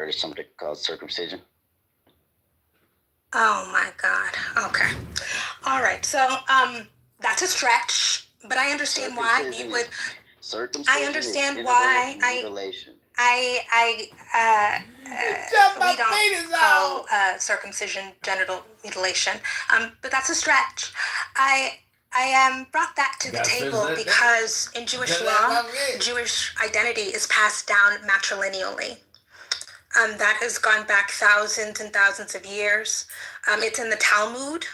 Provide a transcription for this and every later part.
Or something called circumcision. Oh my God. Okay. All right. So, that's a stretch, but I understand why you would. Circumcision. I understand why mutilation. we don't call circumcision genital mutilation, but that's a stretch. I brought that to the table because in Jewish law, Jewish identity is passed down matrilineally. That has gone back thousands and thousands of years. It's in the Talmud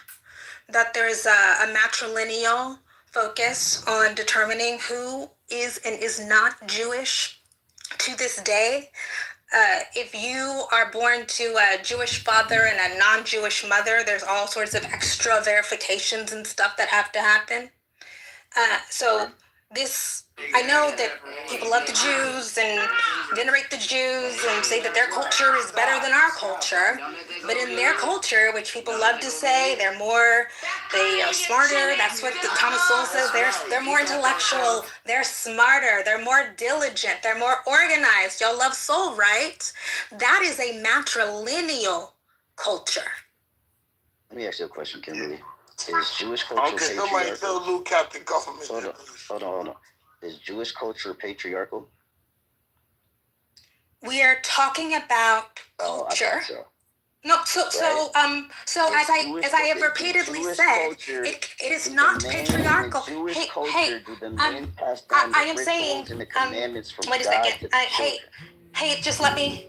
that there's a matrilineal focus on determining who is and is not Jewish to this day. If you are born to a Jewish father and a non-Jewish mother, there's all sorts of extra verifications and stuff that have to happen. So this, I know that people love the Jews and venerate the Jews and say that their culture is better than our culture. But in their culture, which people love to say, they are smarter. That's what Thomas Sowell says. They're more intellectual. They're smarter. They're more diligent. They're more organized. Y'all love Soul, right? That is a matrilineal culture. Let me ask you a question, Kimberly. Is Jewish culture patriarchal? Somebody tell Luke Captain Government. Hold on. Is Jewish culture patriarchal? We are talking about culture. No, so as I have repeatedly said, it is not patriarchal. Hey, I am saying, wait a second. Hey, just let me,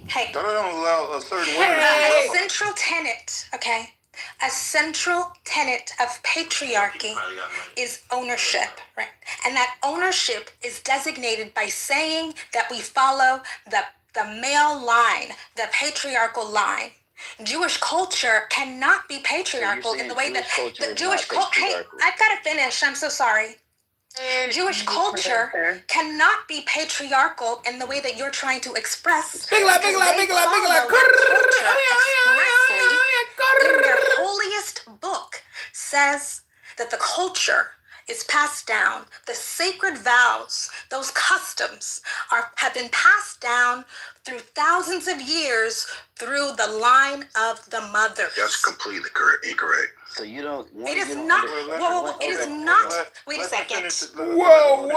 hey. Don't allow a certain A central tenet, okay? A central tenet of patriarchy is ownership, right? And that ownership is designated by saying that we follow the male line, the patriarchal line. Jewish culture cannot be patriarchal in the way that the Jewish culture. Hey, I've got to finish. I'm so sorry. Jewish culture cannot be patriarchal in the way that you're trying to express. Big la. In their holiest book says that the culture is passed down. The sacred vows, those customs, have been passed down through thousands of years through the line of the mothers. That's completely incorrect. So you don't. It is not. Whoa! It is not. Wait a second. Whoa!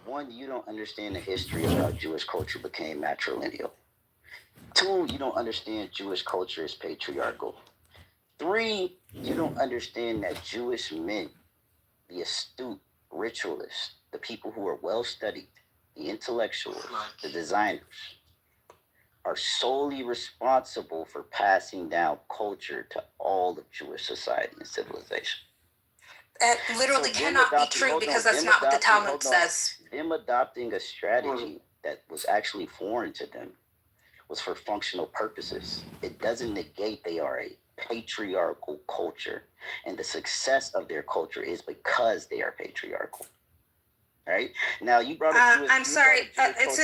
One, you don't understand the history of how Jewish culture became matrilineal. Two, you don't understand Jewish culture is patriarchal. Three, you don't understand that Jewish men, the astute ritualists, the people who are well studied, the intellectuals, the designers, are solely responsible for passing down culture to all of Jewish society and civilization. It literally cannot be true because that's not what the Talmud says. Them adopting a strategy that was actually foreign to them was for functional purposes. It doesn't negate they are a patriarchal culture, and the success of their culture is because they are patriarchal. Right now, you brought up. I'm sorry. It's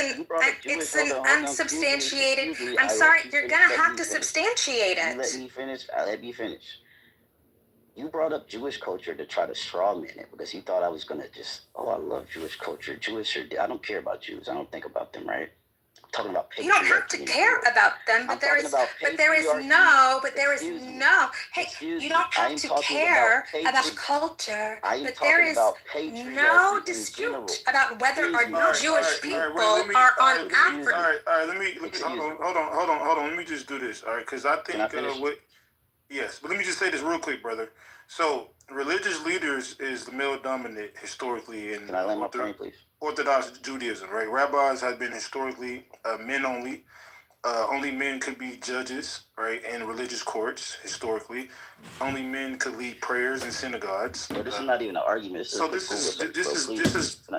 an unsubstantiated. I'm sorry. You're gonna have to substantiate it. Let me finish. You brought up Jewish culture to try to strawman it because you thought I was gonna I love Jewish culture. I don't care about Jews. I don't think about them, right? I'm talking about patriarchy. You don't have to care about them, but there is no. Hey, you don't have to care about culture, but there is no dispute about whether or not Jewish people are on Africa. All right. Let me hold on. Let me just do this. All right, because I think yes, but let me just say this real quick, brother. So religious leaders is the male dominant historically in Orthodox Judaism, right? Rabbis have been historically men only. Only men could be judges, right, in religious courts historically. Only men could lead prayers in synagogues. But this is not even an argument. This is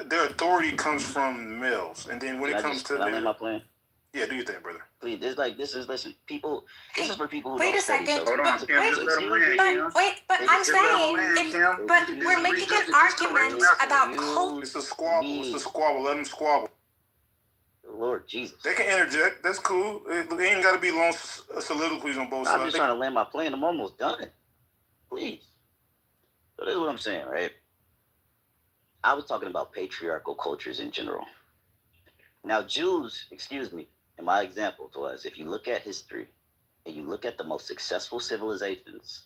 their authority comes from males, and then when it comes to my plan. Yeah, do your thing, brother. Please, listen, people. This is for people who wait don't a second. But I'm saying, but we're making an argument about culture. It's a squabble. Let them squabble. Lord Jesus. They can interject. That's cool. It ain't got to be long soliloquies on both sides. I'm just trying to land my plane. I'm almost done. Please. So this is what I'm saying, right? I was talking about patriarchal cultures in general. Now, Jews, excuse me, and my example was, if you look at history and you look at the most successful civilizations,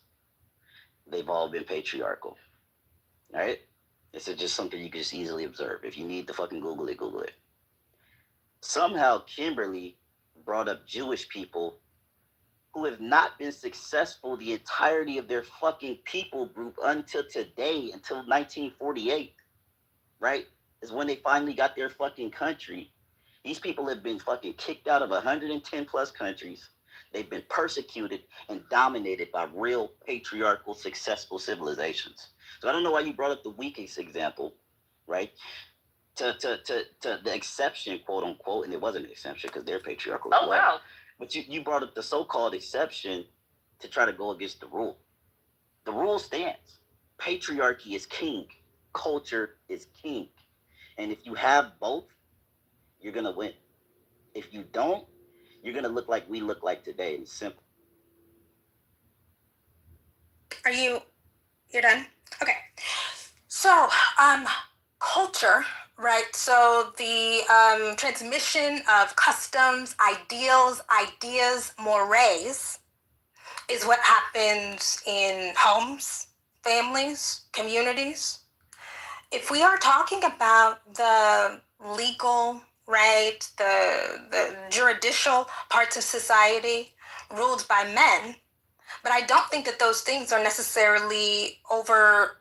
they've all been patriarchal, right? This is just something you can just easily observe. If you need to fucking Google it, Google it. Somehow, Kimberly brought up Jewish people who have not been successful the entirety of their fucking people group until today, until 1948, right? Is when they finally got their fucking country. These people have been fucking kicked out of 110 plus countries. They've been persecuted and dominated by real patriarchal, successful civilizations. So I don't know why you brought up the weakest example, right? To the exception, quote unquote, and it wasn't an exception because they're patriarchal. Oh, wow. But you brought up the so-called exception to try to go against the rule. The rule stands. Patriarchy is king. Culture is king. And if you have both, you're going to win. If you don't, you're going to look like we look like today. It's simple. You're done? Okay. So, culture, right? So the transmission of customs, ideals, ideas, mores is what happens in homes, families, communities. If we are talking about the legal, right, the juridical parts of society ruled by men, but I don't think that those things are necessarily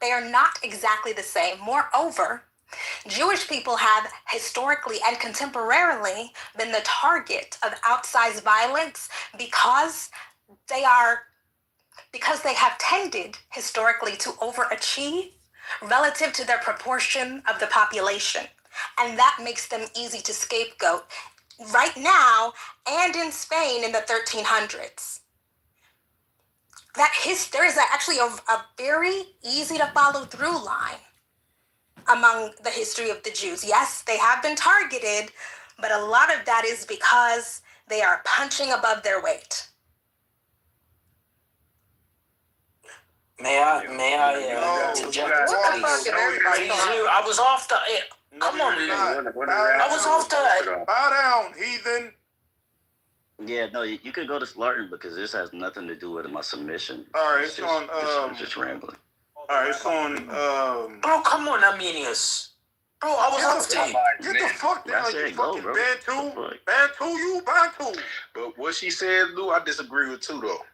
they are not exactly the same. Moreover, Jewish people have historically and contemporarily been the target of outsized violence because they have tended historically to overachieve relative to their proportion of the population. And that makes them easy to scapegoat right now and in Spain in the 1300s. There is actually a very easy to follow through line among the history of the Jews. Yes, they have been targeted, but a lot of that is because they are punching above their weight. May I interject, please? I was off the. Come on, I was off the. Bow down, heathen. Yeah, no, you could go to Slarton because this has nothing to do with my submission. All right, it's just rambling. All right, it's on. Bro, come on, Arminius. Bro, I was off the. Get the fuck down, you fucking Bantu. Bantu. But what she said, Lou, I disagree with too, though.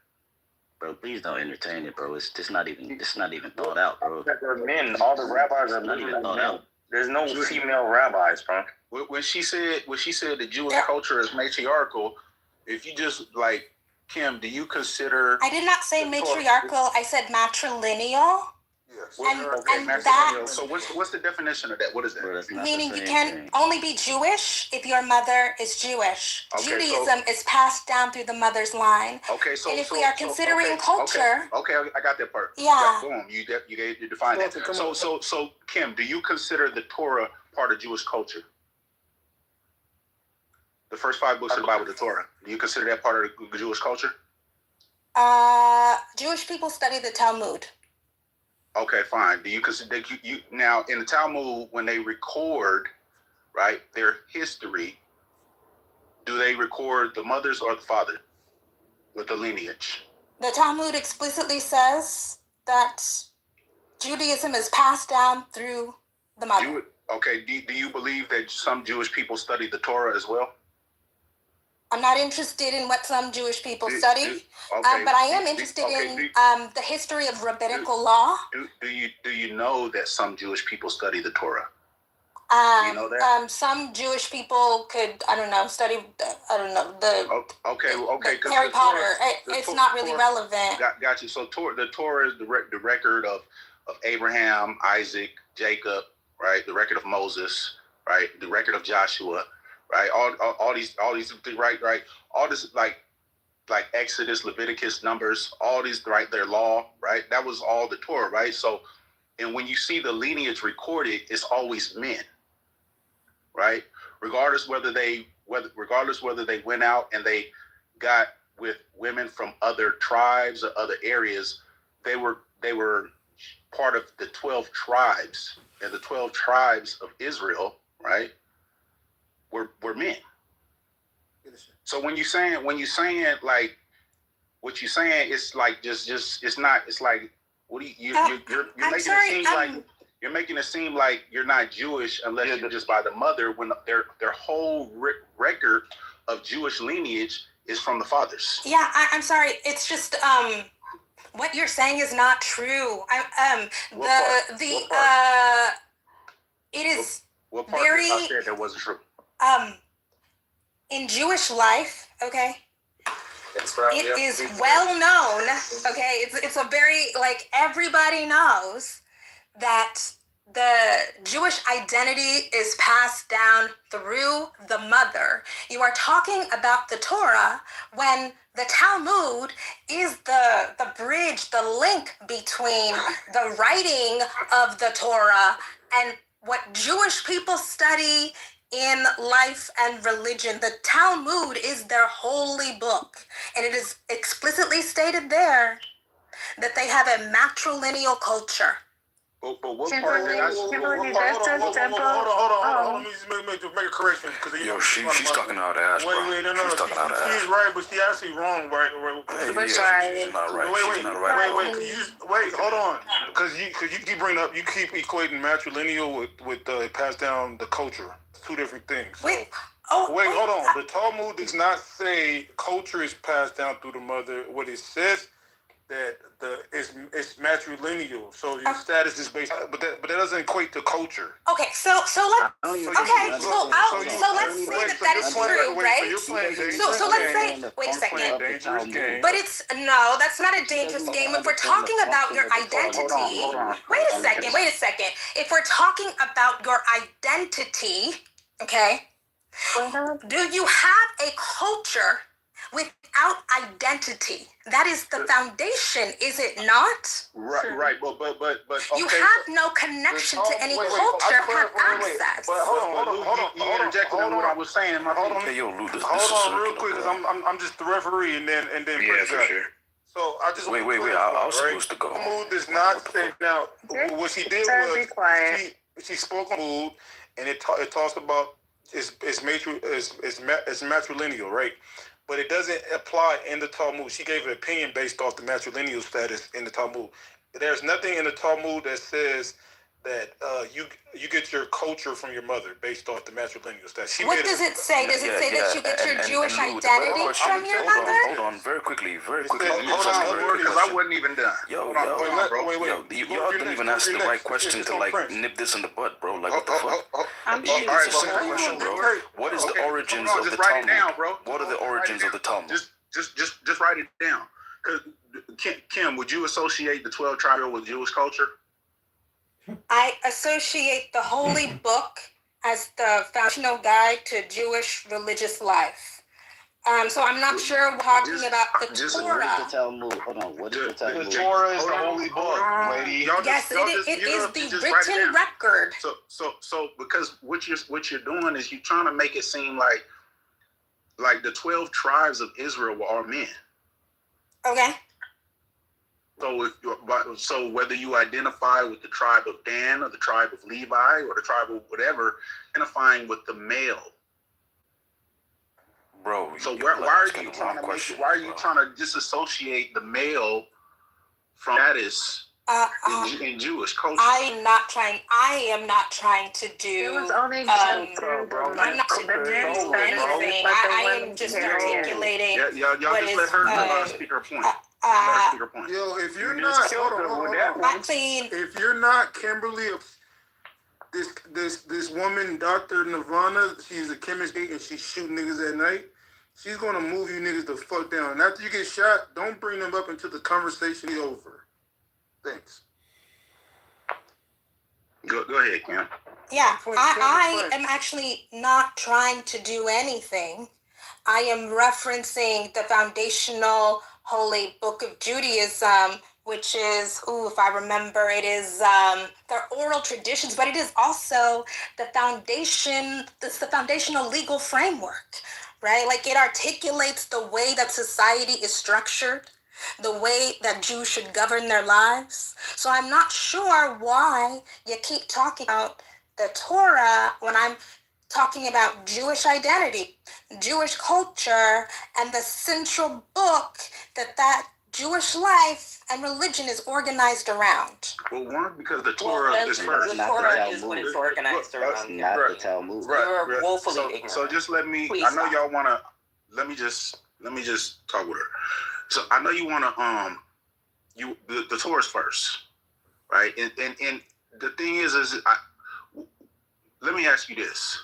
Bro, please don't entertain it, bro. It's not even thought out, bro. Men, all the rabbis are not even thought out. There's no female rabbis, bro. When she said the Jewish culture is matriarchal, if you just like Kim, do you consider? I did not say matriarchal. I said matrilineal. Yes. And that. So what's the definition of that? What is that? Bro, meaning you can only be Jewish if your mother is Jewish. Okay, Judaism is passed down through the mother's line. Okay, so and if we are considering culture, okay, I got that part. Yeah. Boom, you defined that. So Kim, do you consider the Torah part of Jewish culture? The first 5 books of the Bible, the Torah. Do you consider that part of the Jewish culture? Jewish people study the Talmud. Okay, fine. Do you consider you now in the Talmud when they record, right, their history? Do they record the mothers or the father with the lineage? The Talmud explicitly says that Judaism is passed down through the mother. Do you believe that some Jewish people study the Torah as well? I'm not interested in what some Jewish people study, but I am interested in the history of rabbinical law. Do you know that some Jewish people study the Torah? You know that? Some Jewish people could, study, the Harry Potter. It's not really relevant. Got you. So the Torah is the record of Abraham, Isaac, Jacob, right? The record of Moses, right? The record of Joshua. Right, all these, right, all this like Exodus, Leviticus, Numbers, all these, right, their law, right, that was all the Torah, right. So, and when you see the lineage recorded, it's always men, right, regardless whether they went out and they got with women from other tribes or other areas, they were part of the 12 tribes, and the 12 tribes of Israel, right. Were men. So when you saying like what you saying, it's like just it's not. It's like what do you're making it seem like you're making it seem like you're not Jewish unless you're just by the mother when their whole record of Jewish lineage is from the fathers. Yeah, I'm sorry. It's just what you're saying is not true. It is what part very. I said that wasn't true. In Jewish life, okay, it is well known. Okay, it's a very like everybody knows that the Jewish identity is passed down through the mother. You are talking about the Torah when the Talmud is the bridge, the link between the writing of the Torah and what Jewish people study in life and religion. The Talmud is their holy book, and it is explicitly stated there that they have a matrilineal culture. But what part of that? Hold on. Let me just make a correction. She's talking out her ass, bro. No. She's right, but she's actually wrong, right? She's not right. Wait, hold on. Because you keep equating matrilineal with passed down the culture. It's two different things. Wait, hold on. The Talmud does not say culture is passed down through the mother. What it says that it's matrilineal, so your status is based, but that doesn't equate to culture. Okay, so let's say that is true, right? So let's say, wait a second. But that's not a dangerous game. If we're talking about your identity, wait a second. If we're talking about your identity, okay, do you have a culture without identity? That is the foundation, is it not? Right. But okay, you have no connection to any culture, have access. But hold on. You interjected on what I was saying. Hold on, real quick, because I'm just the referee, and then yeah, for sure. So I just wait. I was supposed to go. Mood does not say now. What she did was she spoke on mood, and it talks about it's matrilineal, right? But it doesn't apply in the Talmud. She gave an opinion based off the matrilineal status in the Talmud. There's nothing in the Talmud that says that you get your culture from your mother based off the matrilineal status. What does it say? Does it say that you get your Jewish identity from your mother? Hold on, very quickly. Hold on, because I wasn't even done. Wait. Y'all didn't even ask the right question to like nip this in the butt, bro. Like what the fuck? It's a simple question, bro. What is the origins of the Talmud? What are the origins of the Talmud? Just write it down. Because Kim, would you associate the 12 tribes with Jewish culture? I associate the holy book as the foundational guide to Jewish religious life. So I'm not sure we're talking about the Torah. What is the Talmud? Hold on. What is the Talmud? The Torah is the holy book, lady. Yes, it is the written record. So because what you're doing is you're trying to make it seem like the 12 tribes of Israel were all men. Okay. So whether you identify with the tribe of Dan or the tribe of Levi or the tribe of whatever, identifying with the male. Bro, so why are you trying to disassociate the male from status in Jewish culture? I am not trying to do. It was only I'm not to do anything. I am just articulating. Y'all just let her speak her point. Yo, if you're not, if you're not Kimberly, this woman, Dr. Nirvana, she's a chemist and she's shooting niggas at night. She's gonna move you niggas the fuck down. And after you get shot, don't bring them up until the conversation is over. Thanks. Go ahead, Kim. Yeah, I am actually not trying to do anything. I am referencing the foundational Holy Book of Judaism, which is, if I remember, it is their oral traditions, but it is also the foundation, it's the foundational legal framework, right? Like it articulates the way that society is structured, the way that Jews should govern their lives. So I'm not sure why you keep talking about the Torah when I'm talking about Jewish identity, Jewish culture, and the central book that Jewish life and religion is organized around. Well, one, because the Torah is first. The Torah is what it's organized around. Not the Talmud. You're woefully ignorant. So just let me. Please I know stop. y'all wanna. Let me just talk with her. So I know you wanna. The Torah is first, right? And the thing is let me ask you this: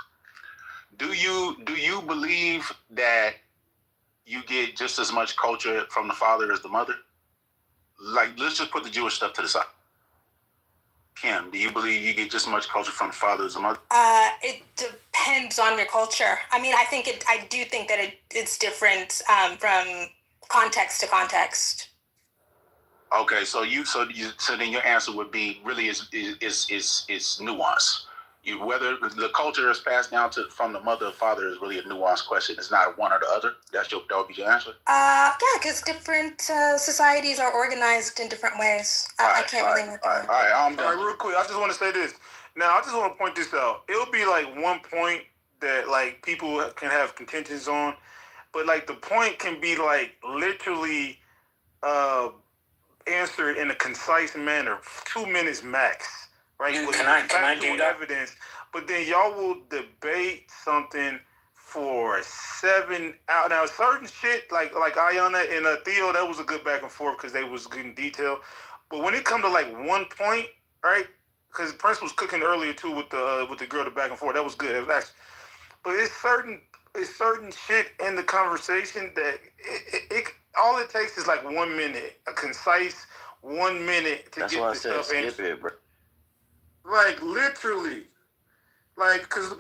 Do you believe that you get just as much culture from the father as the mother? Like, let's just put the Jewish stuff to the side. Kim, do you believe you get just as much culture from the father as the mother? It depends on your culture. I mean, I do think that it's different from context to context. Okay, so then your answer would be really is nuance. Whether the culture is passed down from the mother or father is really a nuanced question. It's not one or the other. That would be your answer. Yeah, because different societies are organized in different ways. I can't really make that. All right, real quick. I just want to say this. Now, I just want to point this out. It'll be like one point that like people can have contentions on, but like the point can be like literally answered in a concise manner, 2 minutes max, right? Can I do that? Evidence, but then y'all will debate something for 7 hours. Now, certain shit like Ayana and Theo, that was a good back and forth because they was good in detail. But when it come to like one point, right? Because Prince was cooking earlier too with the girl, the back and forth. That was good. It was actually, but it's certain shit in the conversation that it all it takes is like 1 minute, a concise 1 minute to That's get why I this said stuff skip answered. it, bro. Like literally, like because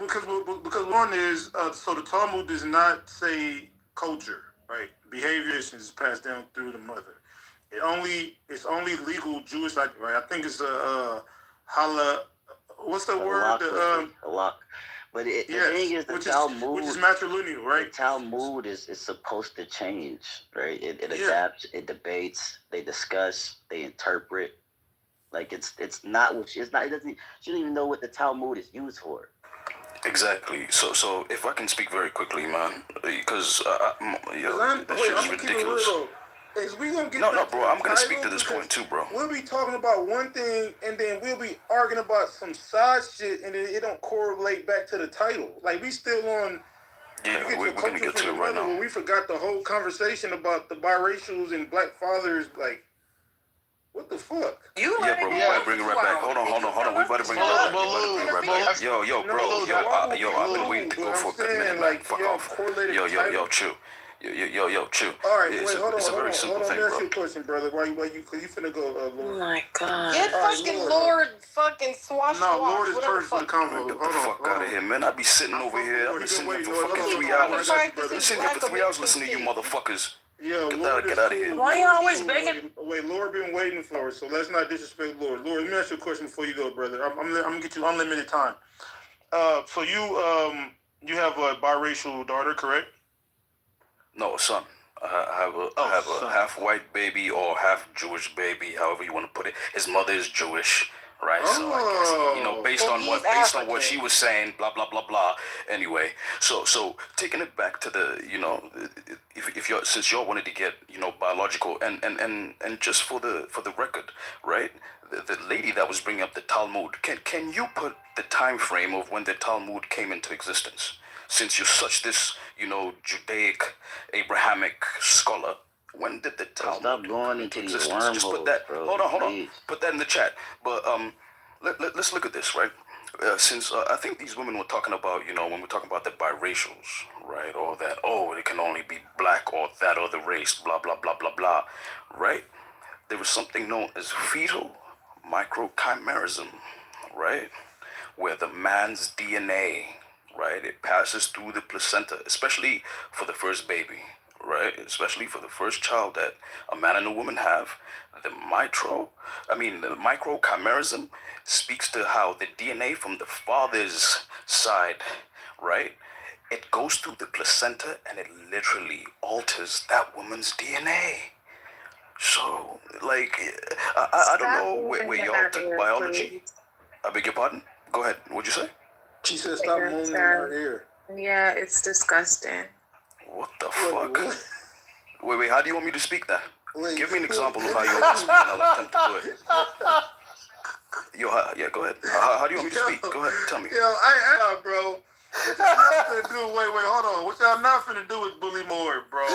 one is so the Talmud does not say culture, right? Behavior is passed down through the mother. It's only legal Jewish, like, right? I think it's hala. What's the word? Halak. But the thing is, the Talmud, which is matrilineal, right? The Talmud is supposed to change, right? It adapts, it debates, they discuss, they interpret. Like it's not what it's not. It doesn't. She don't even know what the Talmud is used for. Exactly. So if I can speak very quickly, man, because that shit is ridiculous. No, bro. I'm gonna speak to this point too, bro. We'll be talking about one thing, and then we'll be arguing about some side shit, and then it don't correlate back to the title. Like we still on. Yeah, we're gonna get to it right now. But we forgot the whole conversation about the biracials and black fathers. Like, what the fuck? Bro, we about to bring it right back. Hold on. We about to bring it right back. Yo, bro. I've been waiting to go for a minute. Like, fuck off. Yo, chill. Yo, chill. All right, wait, hold on. It's a very simple thing, bro. Let me ask you a question, brother. Why you finna go, Lord? Oh my God. Get fucking Lord fucking swash. No, Lord is first for the convo. Get the fuck out of here, man. I be sitting over here. I've been sitting here for fucking 3 hours. I've been sitting here for 3 hours listening to you motherfuckers. Yeah, Get out of here. Why you always begging? Wait, Lord been waiting for us, so let's not disrespect Lord. Lord, let me ask you a question before you go, brother. I'm gonna get you unlimited time. So you have a biracial daughter, correct? No, son. I have a half white baby or half Jewish baby, however you want to put it. His mother is Jewish, right? So I guess based on what she was saying, blah blah blah blah. Anyway, so taking it back to the if you're since y'all wanted to get biological and just for the record, right? The lady that was bringing up the Talmud, can you put the time frame of when the Talmud came into existence? Since you're such this, Judaic, Abrahamic scholar, when did the Talmud come into existence? Just put that. Hold on. Put that in the chat. But let's look at this, right? Since I think these women were talking about, when we're talking about the biracials, right? Or that, it can only be black or that other race, blah blah blah blah blah, right? There was something known as fetal microchimerism, right? Where the man's DNA, right, it passes through the placenta, especially for the first baby, right? Especially for the first child that a man and a woman have. The microchimerism speaks to how the DNA from the father's side, right, it goes through the placenta and it literally alters that woman's DNA. So, like, I don't know where y'all took biology. I beg your pardon? Go ahead. What'd you say? She said stop moaning in her ear. Yeah, it's disgusting. What the fuck? Wait, how do you want me to speak that? Give me an example of how you want me to speak, and I'll attempt to do it. Yo, yeah, go ahead. How do you want me to speak? Go ahead, tell me. Bro. What y'all not finna do? Wait, hold on. What y'all not finna do is bully Lord, bro.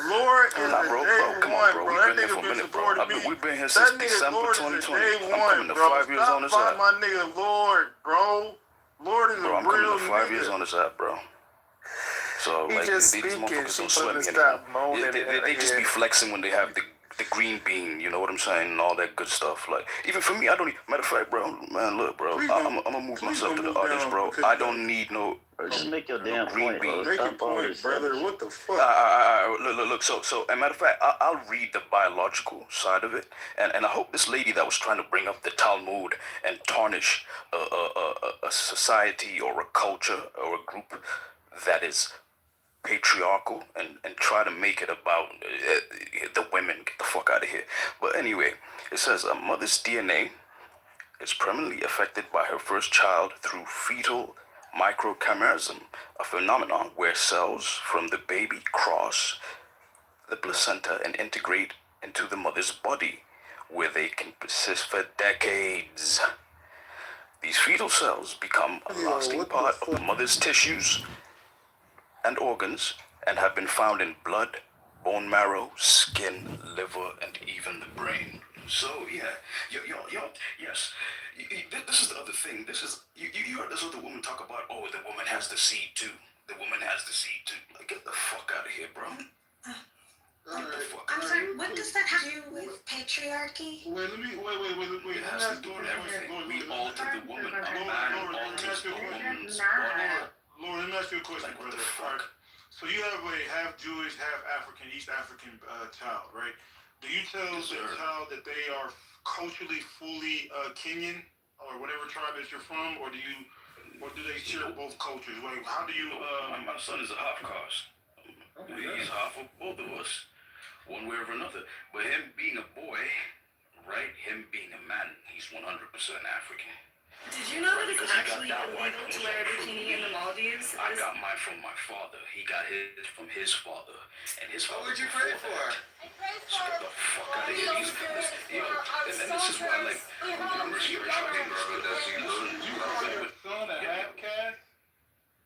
Lord is bro, come on, bro. We've been here for a minute, bro. We've been here since December 2020. I'm coming to 5 years on this app. My nigga Lord, bro. Lord is a real nigga. I'm coming to 5 years on this app, bro. So, like, these motherfuckers don't sweat me anymore. They just be flexing when they have the green bean, you know what I'm saying, and all that good stuff. Like, even for me, I don't need, matter of fact, bro, man, look, bro, I'm gonna move myself to the audience, bro. I don't need no just make your damn green bean. Make your point, brother. What the fuck? Look. So, as a matter of fact, I'll read the biological side of it, and I hope this lady that was trying to bring up the Talmud and tarnish a society or a culture or a group that is patriarchal and try to make it about the women. Get the fuck out of here. But anyway, it says a mother's DNA is permanently affected by her first child through fetal microchimerism, a phenomenon where cells from the baby cross the placenta and integrate into the mother's body, where they can persist for decades. These fetal cells become a lasting part of the mother's tissues and organs, and have been found in blood, bone marrow, skin, liver, and even the brain. So yeah, yes. This is the other thing. This is you heard this other woman talk about. Oh, the woman has the seed too. The woman has the seed too. Like, get the fuck out of here, bro. I'm sorry. What does that have to do with patriarchy? Wait. It has to do with everything. We alter the woman. A man alters the woman's body. Lord, let me ask you a question, like, brother. All right. So you have a half Jewish, half African, East African child, right? Do you tell the child that they are culturally fully Kenyan or whatever tribe that you're from, or do they share both cultures? Like, how do you? My son is a half caste. He's half of both of us, one way or another. But him being a boy, right? Him being a man, he's 100% African. Did you know that it's actually illegal to wear a bikini in the Maldives? I got mine from my father. He got his from his father. And his father. What would you pray for? I prayed for. So get the fuck out of here. And this is why, like, I'm respecting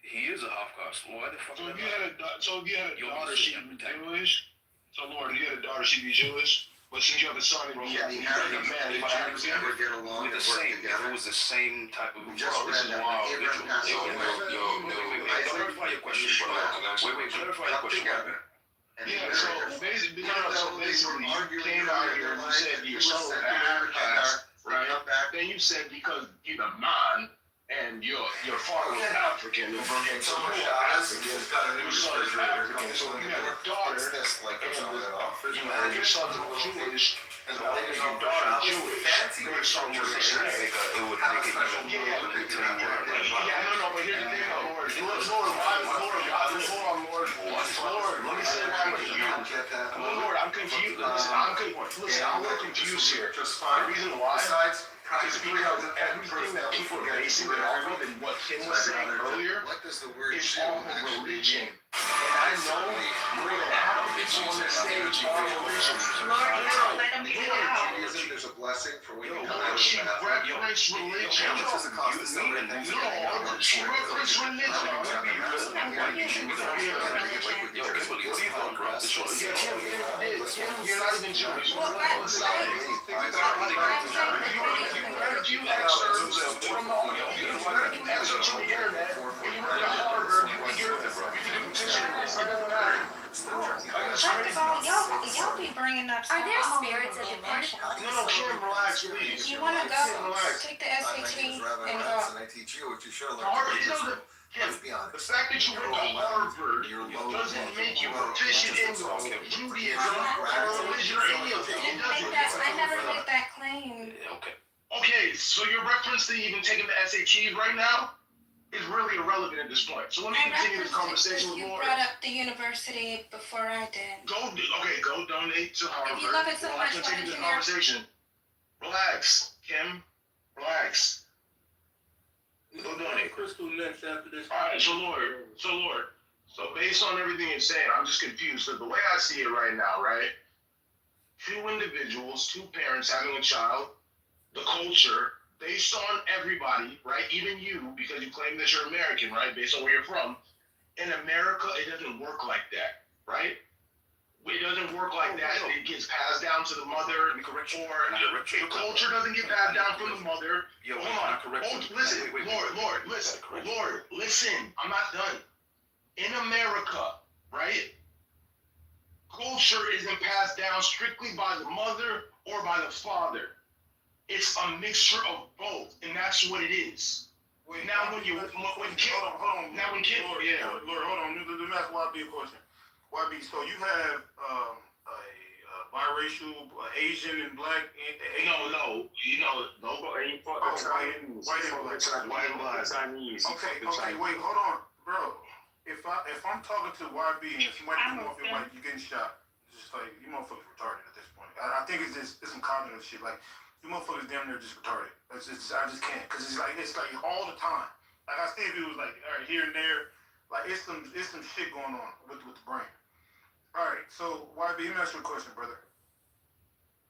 he is a half caste. Why the fuck? So if you had a daughter, she'd be Jewish. So Lord, if you had a daughter, she'd be Jewish. But since you have a son, We're the same. If it was the same type of. This is wild. Clarify your question, bro. Wait. Clarify your question, bro. Yeah, so basically, you came out here and you said your son was African, right? Then you said because you're a man and your father was African, and so you're African, your son is African, so you have a daughter, and your son's Jewish, and the older your daughter is Jewish, your son was the same. It would make it even more. But here's the thing, Lord, let me say why I'm confused. Lord, I'm confused. Listen, I'm a little confused here. The reason why is because everything that people are basing it off of and what Kim was saying earlier is all of religion. And I know more than half of it's on the stage are religion. There's a blessing for when you come out. She referenced religion. She referenced You're not even Jewish. You read a few excerpts from excerpts from the internet. You went to Harvard. First of all, y'all be bringing up Are there spirits at the party? No, Kim, relax, please. You want to go? Take the SAT and go. I teach you what you should learn. Harvard, the fact that you went to Harvard doesn't make you proficient in Judaism or religion or any of it. I never made that claim. Okay, so your reference to even taking the SATs right now is really irrelevant at this point. So let me continue this conversation with you Laura. You brought up the university before I did. Go donate to Harvard. If you love it so much, continue this conversation. Relax, Kim. Relax. Go down to Crystal next after this. All right, so Lord. So based on everything you're saying, I'm just confused. So the way I see it right now, right? Two individuals, two parents having a child, the culture, based on everybody, right? Even you, because you claim that you're American, right? Based on where you're from. In America, it doesn't work like that, right? It doesn't work like that. It gets passed down to the mother, or the culture doesn't get passed down from the mother. Hold on. Listen, Lord, listen. I'm not done. In America, right? Culture isn't passed down strictly by the mother or by the father. It's a mixture of both, and that's what it is. Wait, now, when kid, Lord, hold on. Lord, hold on. Let me ask YB a question. YB, so you have a biracial, Asian and black. No. You know, nobody. White and black. Chinese. Okay. Wait, hold on, bro. If I'm talking to YB and somebody come off your mic, you're getting shot. It's just like you motherfuckers retarded at this point. I think it's some cognitive shit. Like you motherfuckers damn near just retarded. I just can't, cause it's like all the time. Like I see if it was like all right here and there, like it's some shit going on with the brain. All right, so YB, let me ask you a question, brother.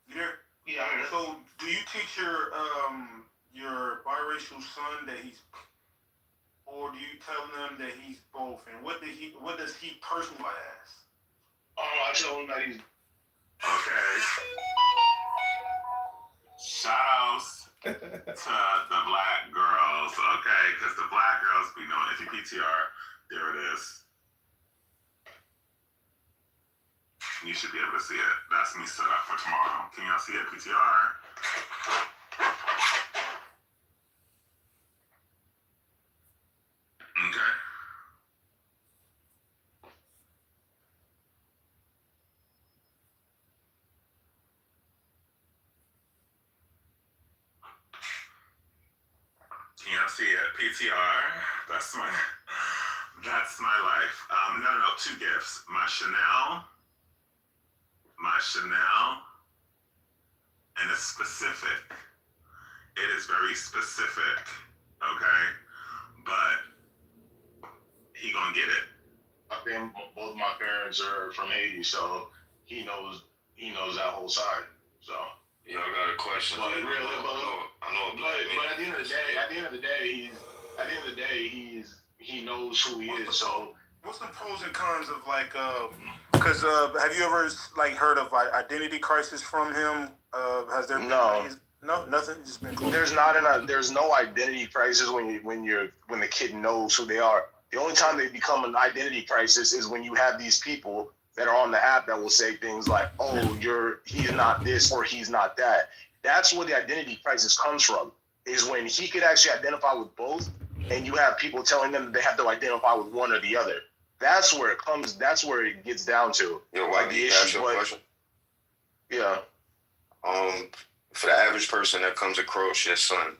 You there? Yeah. So do you teach your biracial son that he's, or do you tell them that he's both? And what does he personally ask? I tell him that he's okay. Shout outs to the black girls, okay? Because the black girls be known. If you PTR, there it is. You should be able to see it. That's me set up for tomorrow. Can y'all see it, PTR? Okay. Can y'all see it? PTR. That's my life. No, two gifts. My Chanel, and it's specific. It is very specific, okay? But he gonna get it. I think both my parents are from Haiti, so he knows that whole side. So Y'all got a question? But really, I know a black man. But at the end of the day, he knows who he is. So what's the pros and cons of like because have you ever like heard of identity crisis from him? Has there been nothing? Just been cool. There's no identity crisis when the kid knows who they are. The only time they become an identity crisis is when you have these people that are on the app that will say things like, "Oh, he's not this or he's not that." That's where the identity crisis comes from. Is when he could actually identify with both, and you have people telling them that they have to identify with one or the other. That's where it comes. That's where it gets down to. Why do you ask your question? Yeah. For the average person that comes across your son,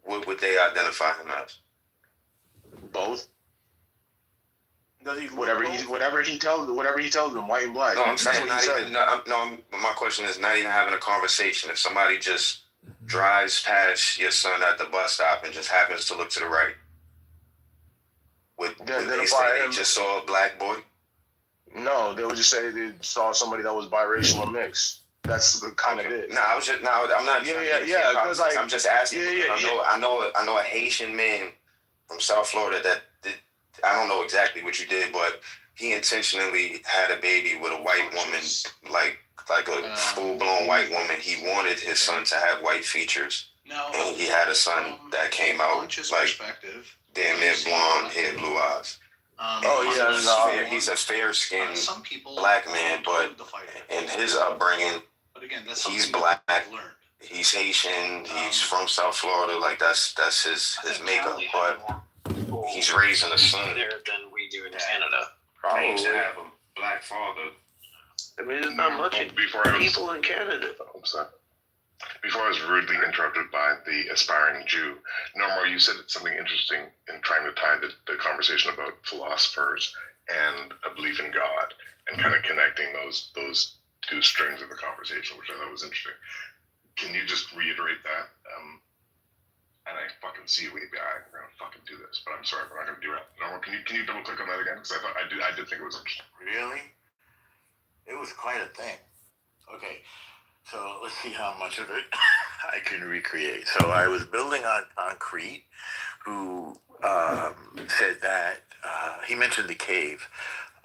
what would they identify him as? Both. Does he whatever he tells them, white and black. No, I'm saying my question is not even having a conversation. If somebody just drives past your son at the bus stop and just happens to look to the right, would they say they just saw a black boy? No, they would just say they saw somebody that was biracial or mixed. That's the kind of it. No, I'm not. Yeah. Because like, I'm just asking. I know a Haitian man from South Florida that I don't know exactly what you did, but he intentionally had a baby with a white woman, like a full-blown white woman. He wanted his son to have white features. And he had a son that came out like damn near blonde hair, blue eyes. He's a fair-skinned black man, but in his upbringing, he's black. He's Haitian. He's from South Florida. Like that's his makeup, but he's raising a son there than we do in Canada. Probably to have a black father. I mean, there's not much people in Canada. I'm sorry. Before I was rudely interrupted by the aspiring Jew, Normar, you said something interesting in trying to tie the conversation about philosophers and a belief in God and kind of connecting those two strings of the conversation, which I thought was interesting. Can you just reiterate that? and I fucking see a way behind. We're gonna fucking do this, but I'm sorry, we're not gonna do it. No, can you double click on that again? Because I did think it was interesting. Really? It was quite a thing. Okay, so let's see how much of it I can recreate. So I was building on concrete, who said that he mentioned the cave,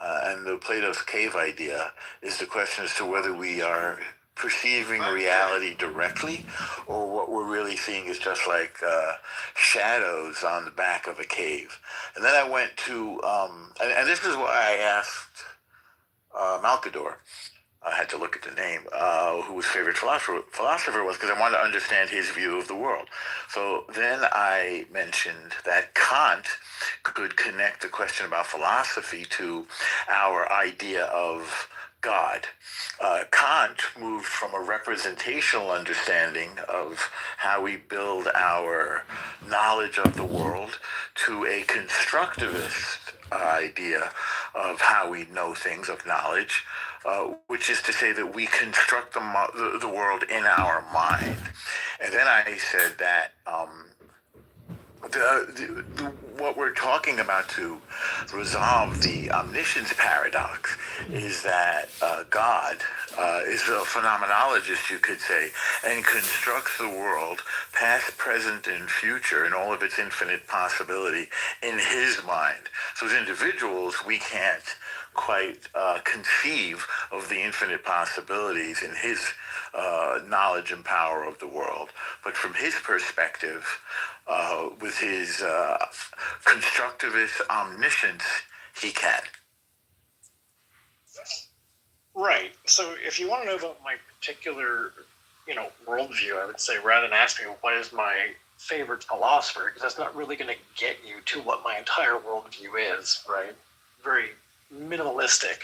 and the Plato's cave idea is the question as to whether we are perceiving reality directly, or what we're really seeing is just like shadows on the back of a cave. And then I went to, and this is why I asked Malkador, I had to look at the name, who his favorite philosopher was, because I wanted to understand his view of the world. So then I mentioned that Kant could connect the question about philosophy to our idea of God. Kant moved from a representational understanding of how we build our knowledge of the world to a constructivist idea of how we know things, of knowledge, which is to say that we construct the world in our mind. And then I said that what we're talking about to resolve the omniscience paradox is that God is a phenomenologist, you could say, and constructs the world, past, present, and future, and all of its infinite possibility in his mind. So as individuals, we can't quite conceive of the infinite possibilities in his knowledge and power of the world. But from his perspective, with his constructivist omniscience, he can. Right. So if you want to know about my particular, worldview, I would say, rather than ask me what is my favorite philosopher, because that's not really going to get you to what my entire worldview is, right? Very minimalistic.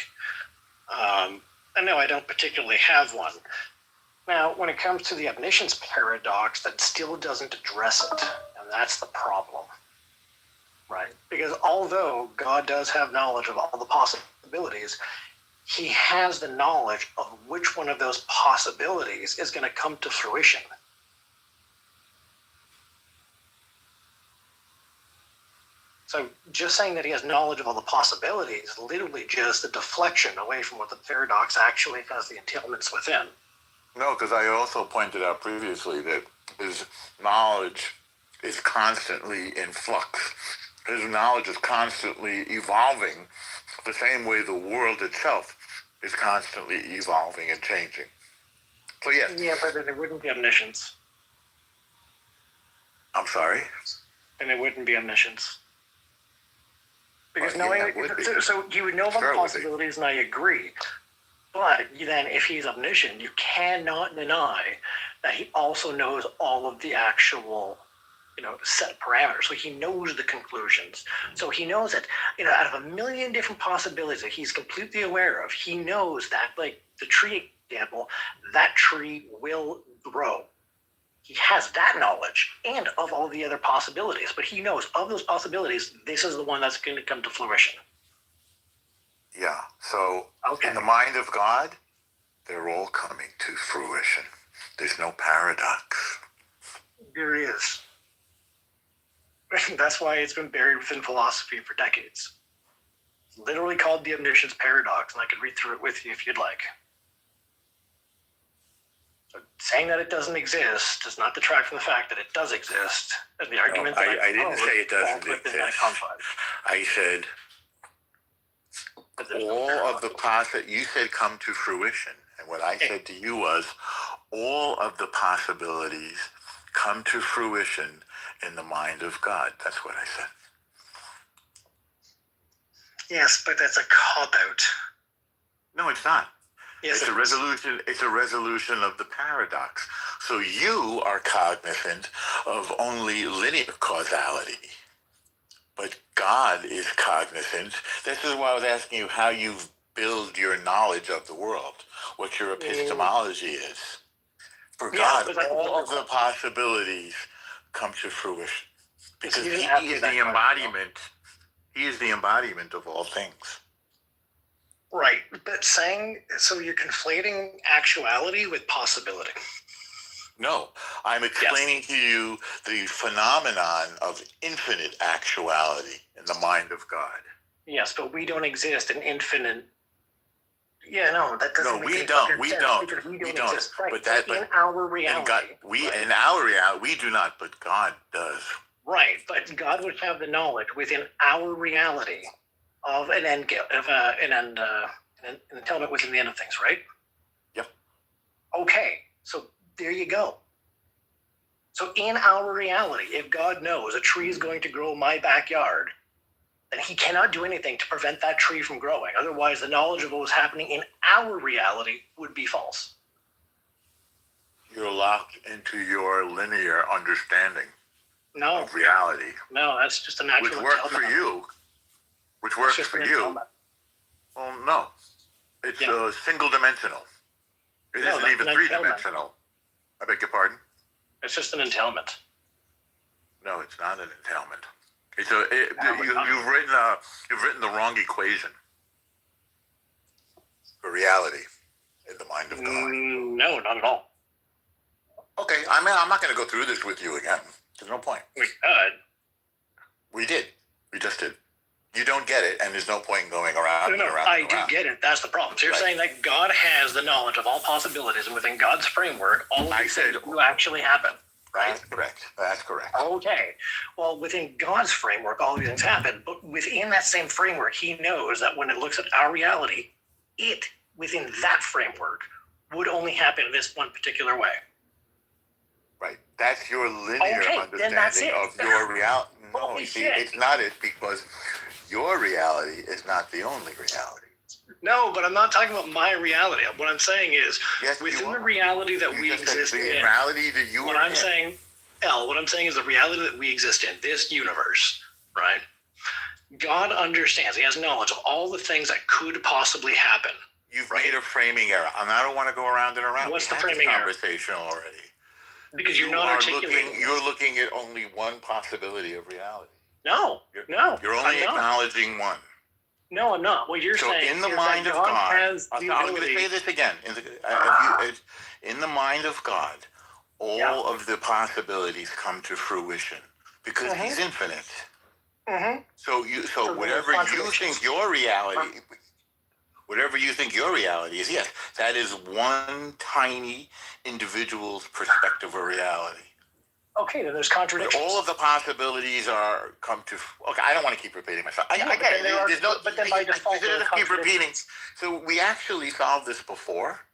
And no, I don't particularly have one. Now, when it comes to the omniscience paradox, that still doesn't address it, and that's the problem, right? Because although God does have knowledge of all the possibilities, he has the knowledge of which one of those possibilities is going to come to fruition. So just saying that he has knowledge of all the possibilities is literally just a deflection away from what the paradox actually has the entailments within. No, because I also pointed out previously that his knowledge is constantly in flux. His knowledge is constantly evolving the same way the world itself is constantly evolving and changing. So yes. Yeah, but then it wouldn't be omniscience. I'm sorry? And it wouldn't be omniscience. Because so you would know about the possibilities, and I agree. But then, if he's omniscient, you cannot deny that he also knows all of the actual, set parameters. So he knows the conclusions. So he knows that, out of a million different possibilities that he's completely aware of, he knows that, like the tree example, that tree will grow. He has that knowledge and of all the other possibilities, but he knows of those possibilities, this is the one that's going to come to fruition. Yeah, so in the mind of God, they're all coming to fruition. There's no paradox. There is. That's why it's been buried within philosophy for decades. It's literally called the omniscience paradox, and I could read through it with you if you'd like. So saying that it doesn't exist does not detract from the fact that it does exist. And the argument I didn't say it doesn't exist. I said all of the you said come to fruition. And what I said to you was all of the possibilities come to fruition in the mind of God. That's what I said. Yes, but that's a cop-out. No, it's not. Yes, it's a resolution. It's a resolution of the paradox. So you are cognizant of only linear causality, but God is cognizant. This is why I was asking you how you build your knowledge of the world, what your epistemology is. For God, all of the possibilities come to fruition because He is the embodiment. He is the embodiment of all things. Right, but so you're conflating actuality with possibility. No, I'm explaining to you the phenomenon of infinite actuality in the mind of God. Yes, but we don't exist in infinite. Yeah, no, that doesn't. No, make we any don't. fucking We sense don't. because we We don't don't. exist. Right. But that, in our reality, God, in our reality, we do not, but God does. Right, but God would have the knowledge within our reality of an end, an element within the end of things, right? Yep. Okay, so there you go. So in our reality, if God knows a tree is going to grow in my backyard, then he cannot do anything to prevent that tree from growing. Otherwise, the knowledge of what was happening in our reality would be false. You're locked into your linear understanding of reality. No, that's just a natural which works for you. Which works for you. Well, no. It's single dimensional. It isn't even three-dimensional. I beg your pardon? It's just an entailment. No, it's not an entailment. You've written the wrong equation for reality in the mind of God. No, not at all. Okay, I'm not going to go through this with you again. There's no point. We could. We did. We just did. You don't get it, and there's no point in going around and around. I do get it. That's the problem. So you're saying that God has the knowledge of all possibilities, and within God's framework, all of these things will actually happen. Right? That's correct. That's correct. Okay. Well, within God's framework, all of these things happen. But within that same framework, he knows that when it looks at our reality, it, within that framework, would only happen in this one particular way. Right. That's your linear understanding of your reality. No, you see, it's not it because your reality is not the only reality. No, but I'm not talking about my reality. What I'm saying is, within the reality that we exist in, reality that you what I'm saying is the reality that we exist in, this universe, right? God understands. He has knowledge of all the things that could possibly happen. You've made a framing error, and I don't want to go around and around. What's the framing error? Conversation already. Because you're not articulating. You're looking at only one possibility of reality. No. You're only acknowledging one. No, I'm not. What you're saying in the mind of God, I'm going to say this again. In the mind of God, all of the possibilities come to fruition because He's infinite. So whatever you think your reality, is, yes, that is one tiny individual's perspective of reality. Okay, then there's contradictions. All of the possibilities come to. Okay, I don't want to keep repeating myself. I get it. But then by default, keep repeating. So we actually solved this before,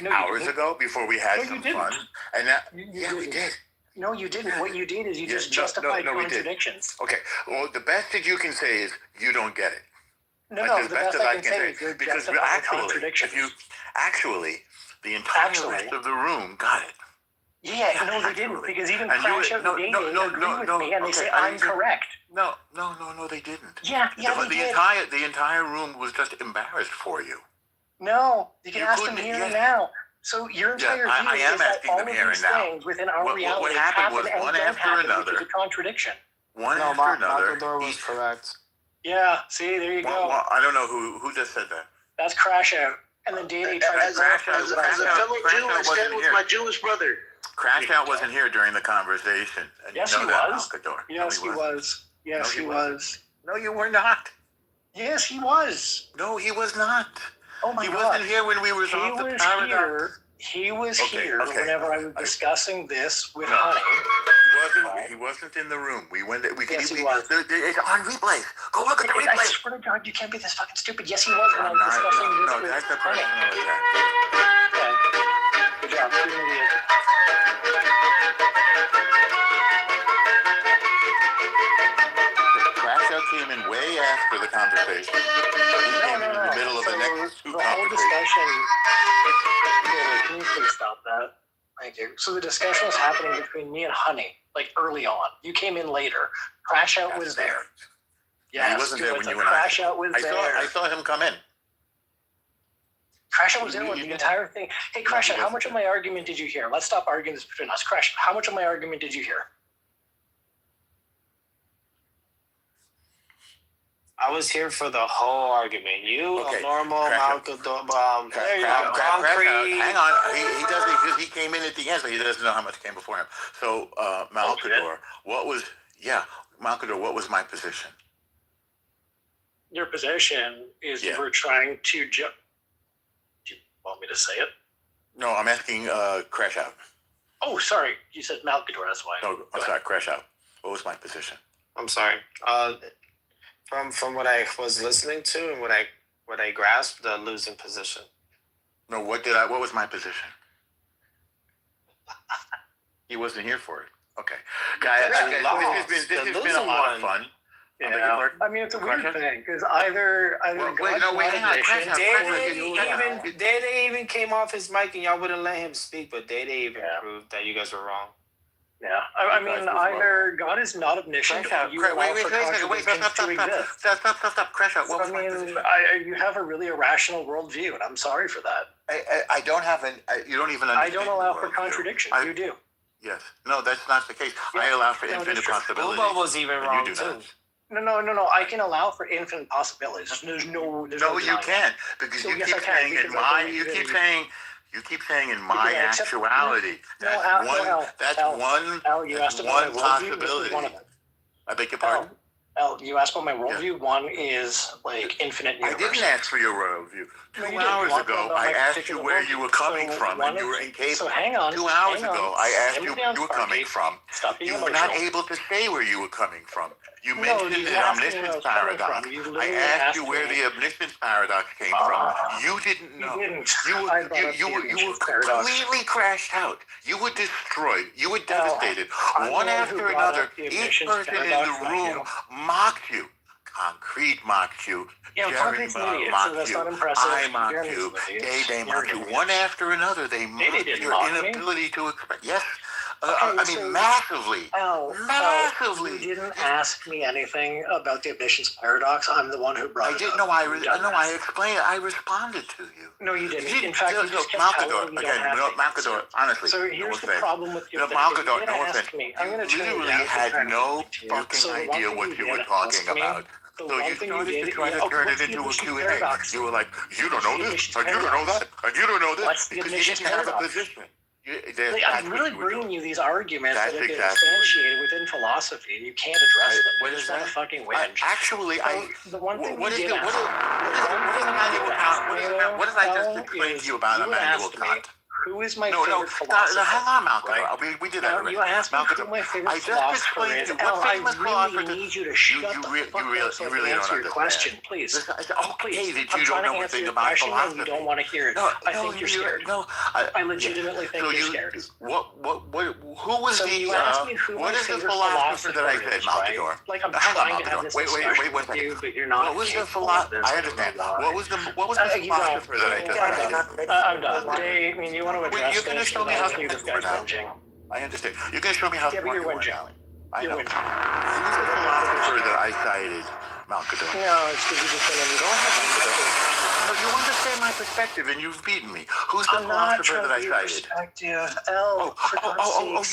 hours ago, before we had some fun. And we did. No, you didn't. What you did is you just justified contradictions. Okay. Well, the best that you can say is you don't get it. No, the best I can say is you're justifying contradictions. The entire rest of the room got it. Yeah, no, they didn't, because even Crash Out agree with me, and they say I'm correct. No, they didn't. Yeah, they did. The entire room was just embarrassed for you. No, you can ask them here and now. So your entire view is that all of these things within our reality what happened was one after another. Which is a contradiction. One after another. Michael was correct. Yeah, see, there you go. Well, I don't know who just said that. That's Crash Out. And then Day tried to Crash Out. As a fellow Jew, I stand with my Jewish brother. Crash Out wasn't here during the conversation. And yes, you know he was. Yes, he was. Yes, he was. No, you were not. Yes, he was. No, he was not. Oh my God. He wasn't here when we were on the paradox. He was here whenever I was discussing this with Honey. He wasn't in the room. We went. Yes, he was. It's on replays. Go look at the replays. I swear to God, you can't be this fucking stupid. Yes, he was when I was discussing this with that's the person. Good job. You're an idiot. Crash Out came in way after the conversation. He came in the middle of the next two conversations. The whole discussion. Can you please stop that? Thank you. So the discussion was happening between me and Honey, early on. You came in later. Crash Out was there. Yeah, he wasn't there when you and Crash Out was there. I saw him come in. Crash Out was there with the entire thing. Hey, Crash Out, how much of my argument did you hear? Let's stop arguing this between us. Crash Out, how much of my argument did you hear? I was here for the whole argument. You, Okay. Normal, Malcolm, Concrete. Hang on. He doesn't because he came in at the end, so he doesn't know how much came before him. So, Malkador, what was my position? Your position is you were trying to do you want me to say it? No, I'm asking Crash Out. Oh, sorry. You said Malkador, that's why. No, I'm sorry, Crash Out. What was my position? I'm sorry. From what I was listening to and what I grasped, the losing position. No, what was my position? He wasn't here for it. Okay. Guys, this has been a lot of fun. Yeah. I mean, it's a weird thing because either hang on. Day even came off his mic and y'all wouldn't let him speak, but Day even proved that you guys were wrong. Yeah, I mean, either God is not omniscient, or you allow for contradictions to exist. Stop. Crash Out. I mean, you have a really irrational worldview, and I'm sorry for that. I don't have you don't even understand. I don't allow for contradiction. You do. Yes. No, that's not the case. I allow for infinite possibilities. Ubo was even wrong too. No. I can allow for infinite possibilities. There's no. No, you can't because you keep saying in my. You keep saying in my actuality. That's one possibility. I beg your pardon? You asked about my worldview. One is like infinite universe. I didn't ask for your worldview. 2 hours ago, I asked you where you were coming from, and you were incapable. So hang on. 2 hours ago, I asked you where you were coming from. You were not able to say where you were coming from. You mentioned the omniscience paradox. I asked you where the omniscience paradox came from. You didn't know. You were completely crashed out. You were destroyed. You were devastated. One after another, each person in the room mocked you. Concrete mocked you. Jerry mocked you. I mocked you. They mocked you. One after another, they mocked your inability to express. Yes. Massively. Massively. You didn't ask me anything about the omniscience paradox. I'm the one who brought it up. I didn't know. I explained it. I responded to you. No, you didn't. In fact, you just kept telling me Malkador, honestly. So here's the problem with your Malkador, no offense. You literally had no fucking idea what you were talking about. So you started to try to turn it into a Q&A. You were like, you don't know this, and you don't know that, and you don't know this, because you didn't have a position. I'm really bringing you these arguments that have been instantiated within philosophy, and you can't address them. What is that? Fucking whinge. The one thing what did I just explain to you about Immanuel Kant? Who is my favorite philosopher? No, hang on, Malcolm. Right? We did that already. You asked me who my favorite philosopher is. I really need you to shut the fuck up so I can answer your question, please. Okay, that you don't know a thing about philosophy. You don't want to hear it. I think you're scared. No, I legitimately think you're scared. Who was what is the philosopher that I said, Malkador? Like I'm trying to have this discussion with you, but you're not. What was the philosopher? I understand. What was the philosopher that I said? I'm done. I mean, you want to address you're going to show me how to this guy's whinging. I understand. You're going to show me how to but you're whinging. I know. Who's the philosopher that I cited, Malkador? No, it's because you just said you don't have to. No, you understand my perspective, and you've beaten me. Who's the philosopher that I cited? You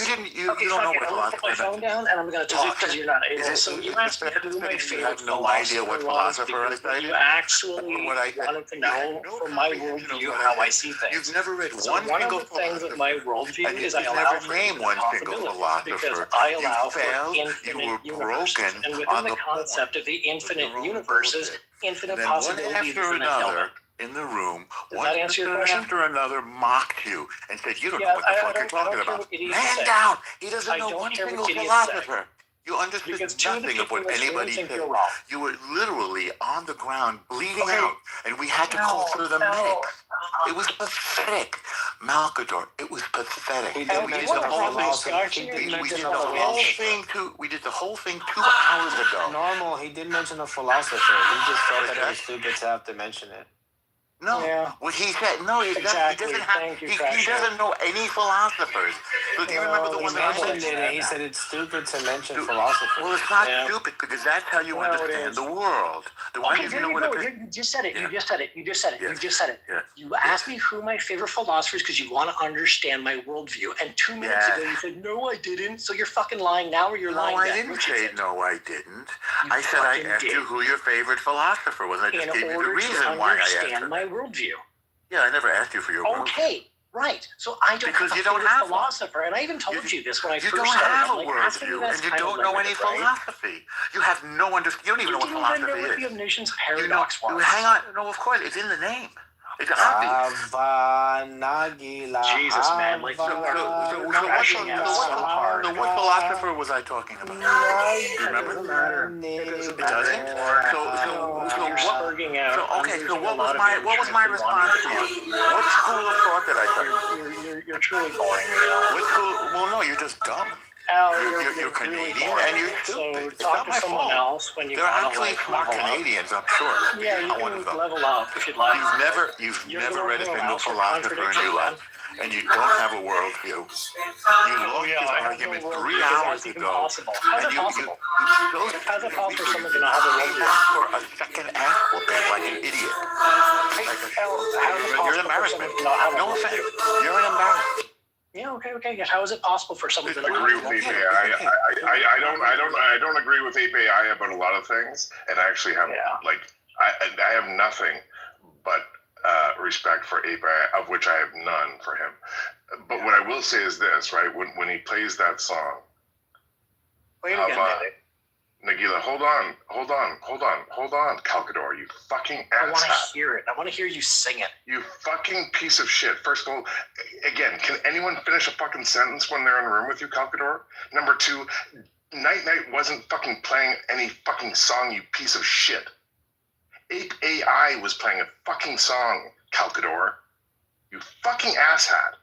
didn't. You don't know what philosopher. I'm going to put my phone down, and I'm going to talk because you're not able. So you asked me who my favorite. You have no idea what philosopher I cited. You actually wanted to know from my worldview how I see things. You've never read one single thing with my worldview is I allow for one single philosopher because I allow for infinite universes, and within the concept of the infinite universes, infinite possibilities is an element. In the room, one after another mocked you and said, "You don't know what the fuck you're talking about." Man down. He doesn't know one single philosopher. You understood nothing of what anybody said. You were literally on the ground bleeding out, and we had to call for the medics. It was pathetic, Malkador. It was pathetic. We did the whole thing 2 hours ago. Normal. He did mention a philosopher. He just felt that it was stupid to have to mention it. No, what he said. No, exactly. He doesn't have. He doesn't know any philosophers. So do you remember the one that I mentioned it, and he said it's stupid to mention philosophers. Well, it's not stupid because that's how you understand the world. The one Okay, there you go. You just said it. You just said it. You just said it. You just said it. You asked me who my favorite philosophers because you want to understand my worldview. And 2 minutes ago you said, no, I didn't. So you're fucking lying now or you're lying No, I then? didn't say no, I didn't. I said I asked you who your favorite philosopher was. I just gave you the reason why I asked you. Understand my worldview. Yeah, I never asked you for your worldview. Okay, right. So I don't Because have you a don't favorite have philosopher. And I even told you this when I You first don't started. have I'm a like, asking worldview, that's and you kind of don't know any limited, right? philosophy. You have no understanding. You don't even know what philosophy know what is. the omniscience paradox was. Hang on. No, of course, it's in the name. It's obvious. Jesus, man. Like, what philosopher was I talking about? Do you remember? It doesn't matter. It doesn't It doesn't? So what was my response to you? What school of thought did I take? You're truly boring. What school? Well, no, you're just dumb. You're Canadian and you're stupid. So talk to someone else when you They're want to actually smart Canadians, I'm sure. Yeah, you can level up if you'd like. You've never read a single philosopher in your life, and you don't have a worldview. You lost this argument 3 hours ago. How's it possible? How's it possible for someone to not have a worldview? For a second ass whooping like an idiot. You're an embarrassment. No offense. You're an embarrassment. Yeah, okay. Yes. How is it possible for someone to agree with Ape? I don't agree with Ape AI about a lot of things, and I actually have I have nothing but respect for Ape AI, of which I have none for him. But what I will say is this, right? When he plays that song, play it again, Nagila, hold on, Calcador, you fucking ass. I want to hear it. I want to hear you sing it. You fucking piece of shit. First of all, again, can anyone finish a fucking sentence when they're in a room with you, Calcador? Number 2, Night wasn't fucking playing any fucking song, you piece of shit. Ape AI was playing a fucking song, Calcador. You fucking asshat.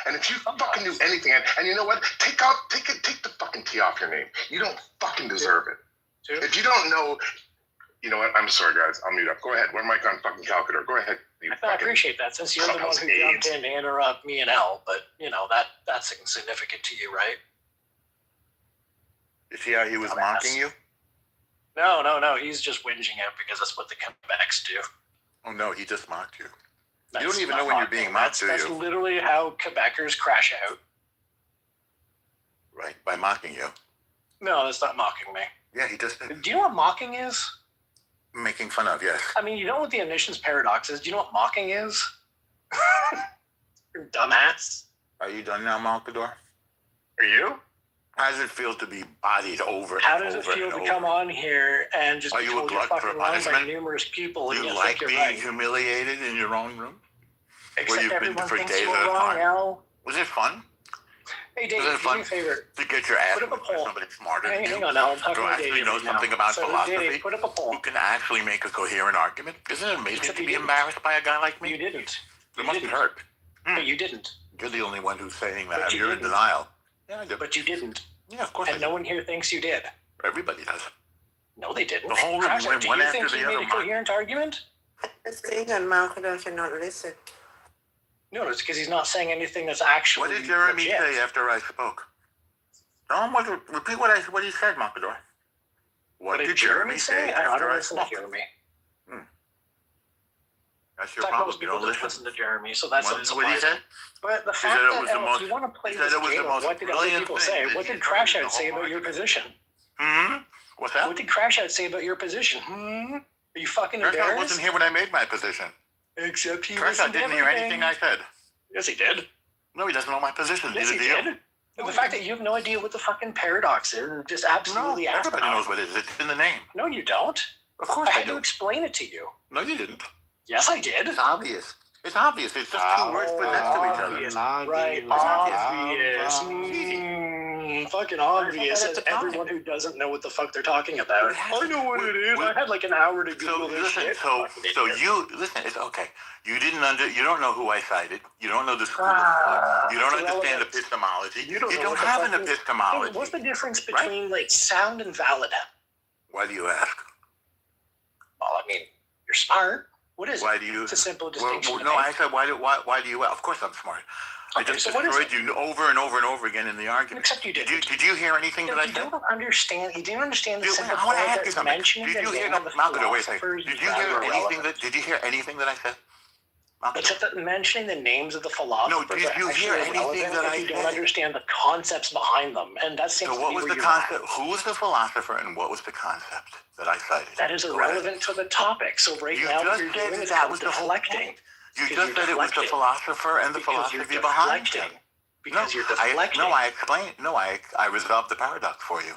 And if you fucking do anything, and you know what? Take the fucking T off your name. You don't fucking deserve it. If you don't know, you know what? I'm sorry, guys. I'll mute up. Go ahead. One mic on fucking Calcador. Go ahead. I appreciate that, since you're the one who jumped in to interrupt me and L. But you know that's insignificant to you, right? You see how he was mocking you? No. He's just whinging out because that's what the comebacks do. Oh no, he just mocked you. You don't even know when you're being mocked, do you? That's literally how Quebecers crash out. Right, by mocking you. No, that's not mocking me. Yeah, he just did. Do you know what mocking is? Making fun of, yes. I mean, you know what the omniscience paradox is? Do you know what mocking is? You dumbass. Are you done now, Malkador? Are you? How does it feel to be bodied over How does it feel to come on here and just be told you're fucking wrong by numerous people? You like being humiliated in your own room? Except everyone thinks you're wrong, Al. Was it fun? Hey, Dave, do me a favor. To get your ass put up a poll. Somebody smarter than you. Hang on, Al. I'm talking to to actually Dave know something about philosophy. Dave, put up a poll. Who can actually make a coherent argument? Isn't it amazing to be embarrassed by a guy like me? You didn't. It must hurt. But you didn't. You're the only one who's saying that. You're in denial. Yeah, I did. But you didn't. Yeah, of course. And no one here thinks you did. Everybody does. No, they didn't. The whole room went one after the other. Do you think you made a coherent argument? The thing on Malcolm cannot listen. No, it's because he's not saying anything that's actually. What did Jeremy say after I spoke? Repeat what he said, Malkador. What did Jeremy say after I spoke? Jeremy. That's your problem. You don't listen to Jeremy, so that's what he said. But the fact that if you want to play this game, what did other people say? What did Crash Out say about your position? What's that? What did Crash Out say about your position? Are you fucking embarrassed? Crash Out wasn't here when I made my position. Except he Crash Out didn't hear anything I said. Yes, he did. No, he doesn't know my position. Yes, he did. The fact that you have no idea what the fucking paradox is just absolutely everybody knows what it is. It's in the name. No, you don't. Of course I had to explain it to you. No, you didn't. Yes, I did. It's obvious. It's obvious. It's just 2 words put next to each other. Right. Obvious. Fucking obvious. As everyone who doesn't know what the fuck they're talking about. I know what it is. I had like an hour to Google this shit. So you listen. It's okay. You You don't know who I cited. You don't know the school. You don't understand epistemology. You don't have an epistemology. What's the difference between like sound and valid? Why do you ask? Well, I mean, you're smart. What is Why it? do you? It's a simple distinction. No, I said why do you? Of course I'm smart. I just destroyed you over and over and over again in the argument. Except you did. Did you hear anything that I said? You didn't understand the simple I want to point ask you that something. mentioning Did you hear? Malcolm, wait a second. Did you hear anything that I said? Except that mentioning the names of the philosophers. No, did you hear anything that I said? You don't understand the concepts behind them, and that seems so what was the concept? Who was the philosopher, and what was the concept that I cited? That is irrelevant to the topic. So right now, what you're doing is deflecting. You just said it was the philosopher and the philosophy behind it. Because you're deflecting. I explained. No, I resolved the paradox for you.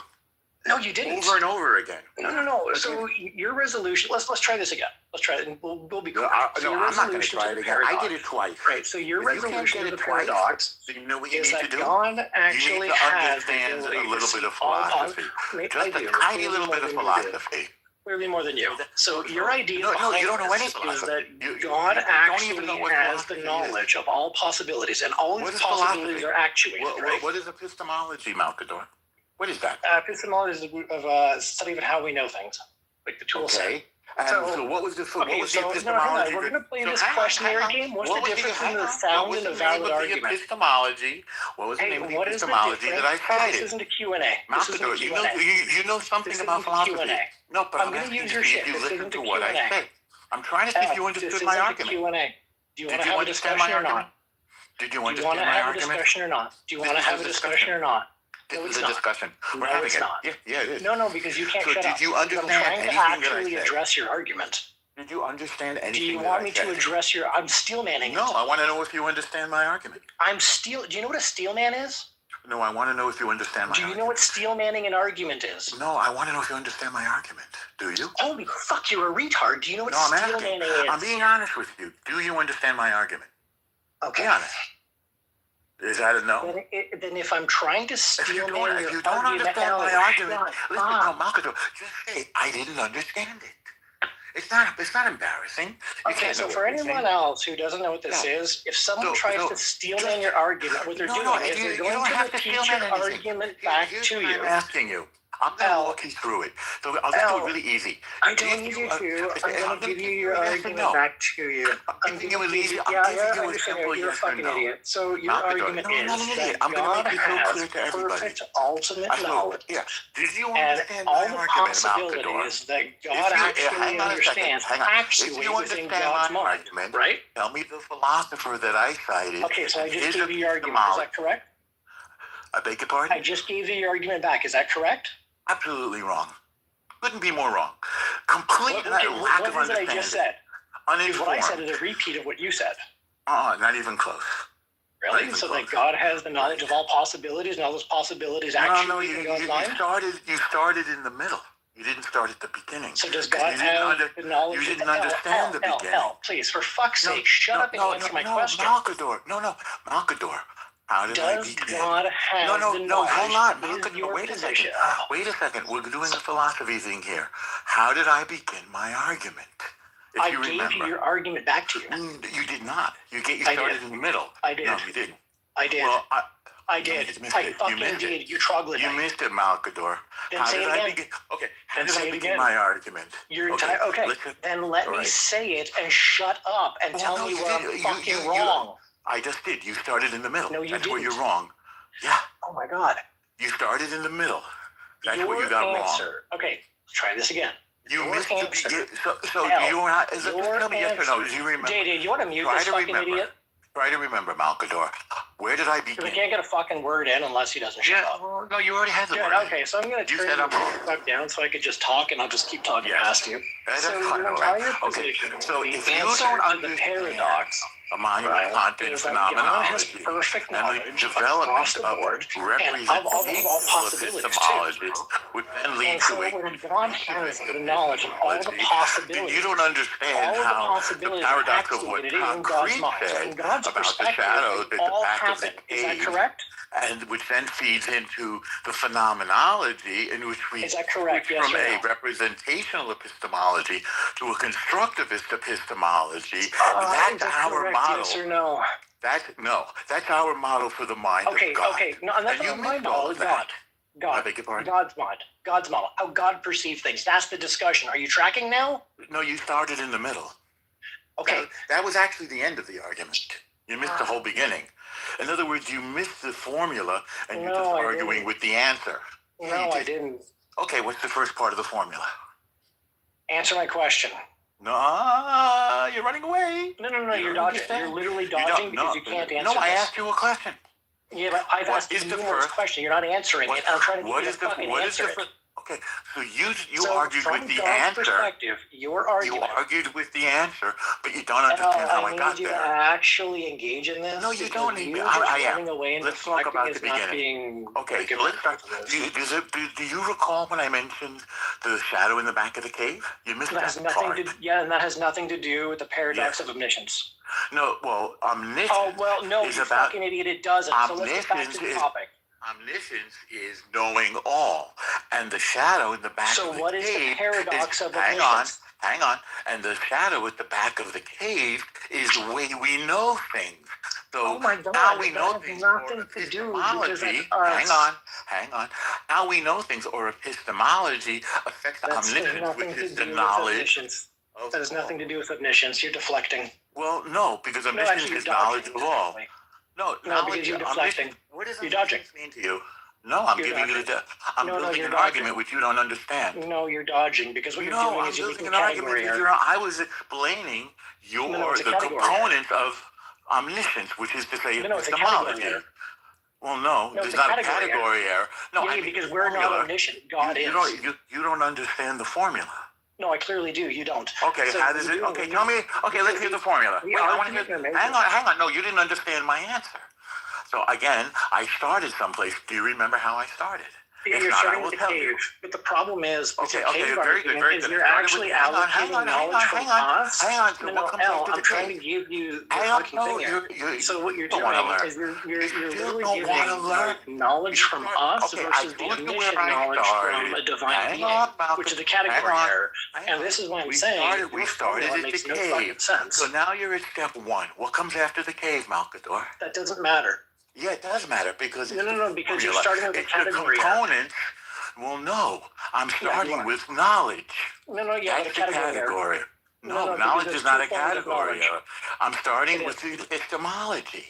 No, you didn't. Over and over again. No. Okay. So your resolution. Let's try this again. Let's try it, and we'll be clear. I'm not going to try it again. I did it twice. Right. So your resolution to the paradox you know what you is need that to do? God actually has understand a little bit of philosophy. Just a tiny little bit of philosophy. Clearly more than you. So your idea no, you don't know any is philosophy. that God actually has the knowledge of all possibilities, and all these possibilities are actuated. What is epistemology, Malkador? What is that? Epistemology is a study of how we know things, like the tool set. So what was the epistemology? We're going to play this questionnaire game. What's the difference between the sound and a valid argument? Epistemology. What was the name of the epistemology that I cited? This isn't a Q&A. Malkador, you know something about philosophy. No, but I'm going to use your shit. You listen to what I say. I'm trying to see if you understood my argument. Do you want to have a discussion or not? Did you understand my argument? Do you want to have a discussion or not? Do you want to have a discussion or not? No, it's a discussion. We're having it. Yeah, it is. No, because you can't shut up. Did you understand anything that I said? I'm trying to actually address your argument. Did you understand anything? Do you want me to address your? I'm steelmanning. No, I want to know if you understand my argument. Do you know what a steelman is? No, I want to know if you understand my argument. Do you know what steelmanning an argument is? No, I want to know if you understand my argument. Do you? Holy fuck, you're a retard. Do you know what steelmanning is? I'm being honest with you. Do you understand my argument? Okay. Be honest. Is that a no? Then if I'm trying to steelman your argument... If you don't understand my argument... Listen, no, Malkador, just say, I didn't understand it. It's not embarrassing. Okay, so for anyone else who doesn't know what this is, if someone tries to steelman your argument, what they're doing is they're going to repeat your argument back to you. I'm asking you. I'm going to walk you through it. So I'll just do it really easy. I don't need you to. I'm going to give you your argument back to you. I'm giving you a easy. You're a fucking idiot. So your argument is that God has perfect ultimate knowledge. And all the possibilities that God actually understands actually within God's mind. Right? Tell me the philosopher that I cited. Okay, so I just gave you your argument. Is that correct? I beg your pardon? I just gave you your argument back. Is that correct? Absolutely wrong. Couldn't be more wrong. Complete lack of understanding. What I just said? Uninformed. What I said is a repeat of what you said. Not even close. Really? So that God has the knowledge of all possibilities, and all those possibilities actually in God's mind? You started in the middle. You didn't start at the beginning. So does God have the knowledge? You didn't understand the beginning. Please, for fuck's sake, shut up and answer my question. Malkador. Malkador. How did I begin? God have the knowledge? Hold on. Malkador, wait a second. Wait a second. We're doing a philosophy thing here. How did I begin my argument? I gave you your argument back to you. You did not. You started in the middle. I did. No, you didn't. I did. Well, I did. I fucking did. You troglodyte. You missed it, Malkador. Then say it again. Okay. How did I begin my argument? Okay. Then let me say it and shut up and tell me where I'm fucking wrong. I just did. You started in the middle. No, you That's didn't. where you're wrong. Yeah. Oh my God. You started in the middle. That's where you got wrong. Okay, let's try this again. You missed the beginning. So you were not. Tell me yes or no. Do you remember? JD, you want to mute this fucking idiot? Try to remember, Malkador. Where did I begin? We can't get a fucking word in unless he doesn't shut up. Well, no, you already had the word. Okay, so I'm going to turn the fuck down so I could just talk, and I'll just keep talking past you. That's so fine. your entire position, so if you don't understand the paradox, a monument content phenomenology and the development of representational epistemology would then lead to a God has the knowledge of all the possibilities. You don't understand how the paradox of what concrete said about the shadows at the back of the cave. Is that correct? And which then feeds into the phenomenology in which we switch from a representational epistemology to a constructivist epistemology. That's our model. Yes or no? That's our model for the mind of God. Okay. No, that's not my model. God. I beg your pardon? God's mind. God's model. How God perceives things. That's the discussion. Are you tracking now? No, you started in the middle. Okay, that was actually the end of the argument. You missed the whole beginning. In other words, you missed the formula, and you're just arguing with the answer. No, I didn't. Okay, what's the first part of the formula? Answer my question. No, you're running away. No, you're dodging. You're literally dodging because you can't answer No, I this. asked you a question. Yeah, but I've asked you numerous questions. You're not answering it. I'm trying to get you to fucking answer it. Okay, so you argued with the answer. Your argument. You argued with the answer, but you don't understand how I got there. I need you to actually engage in this. No, you don't need me. Running away and let's talk about the beginning. Okay, so let's start. Do you recall when I mentioned the shadow in the back of the cave? You missed that part. And that has nothing to do with the paradox of omniscience. No, well, omniscience. Oh well, no, you fucking idiot. It doesn't. So let's get back to the topic. Omniscience is knowing all, and the shadow in the back of the cave. So what is the paradox of omniscience? Hang on. And the shadow at the back of the cave is the way we know things. So how we know things, or epistemology. Hang on. How we know things, or epistemology, affects omniscience, which is the knowledge. That has nothing to do with omniscience. You're deflecting. Well, no, because omniscience is knowledge of all. No, because you're deflecting. What does you're dodging. Mean to you? No, I'm giving you I'm building an argument which you don't understand. No, you're dodging because what you're doing is you're making an argument. I was explaining the components of omniscience, which is to say epistemology. Well, no, there's not a category error. No, because we're not omniscient. God is. You don't understand the formula. No, I clearly do. You don't. Okay, how does it? Okay, tell me. Okay, let's hear the formula. Wait, I want to hear. Hang on. No, you didn't understand my answer. So again, I started someplace. Do you remember how I started? You're starting with the cave. But the problem is, very good. You're actually allocating knowledge from us. Hang on. No, I'm trying to give you the fucking thing here. So what you're doing is you're literally giving knowledge from us versus the omniscient knowledge from a divine being, which is a category error. And this is why I'm saying we started at the cave. So now you're at step one. What comes after the cave, Malkador? That doesn't matter. Yeah, it does matter because because you're starting with a category. Components. Well, no, I'm starting with knowledge. That's a category. No, knowledge is not a category. I'm starting with epistemology.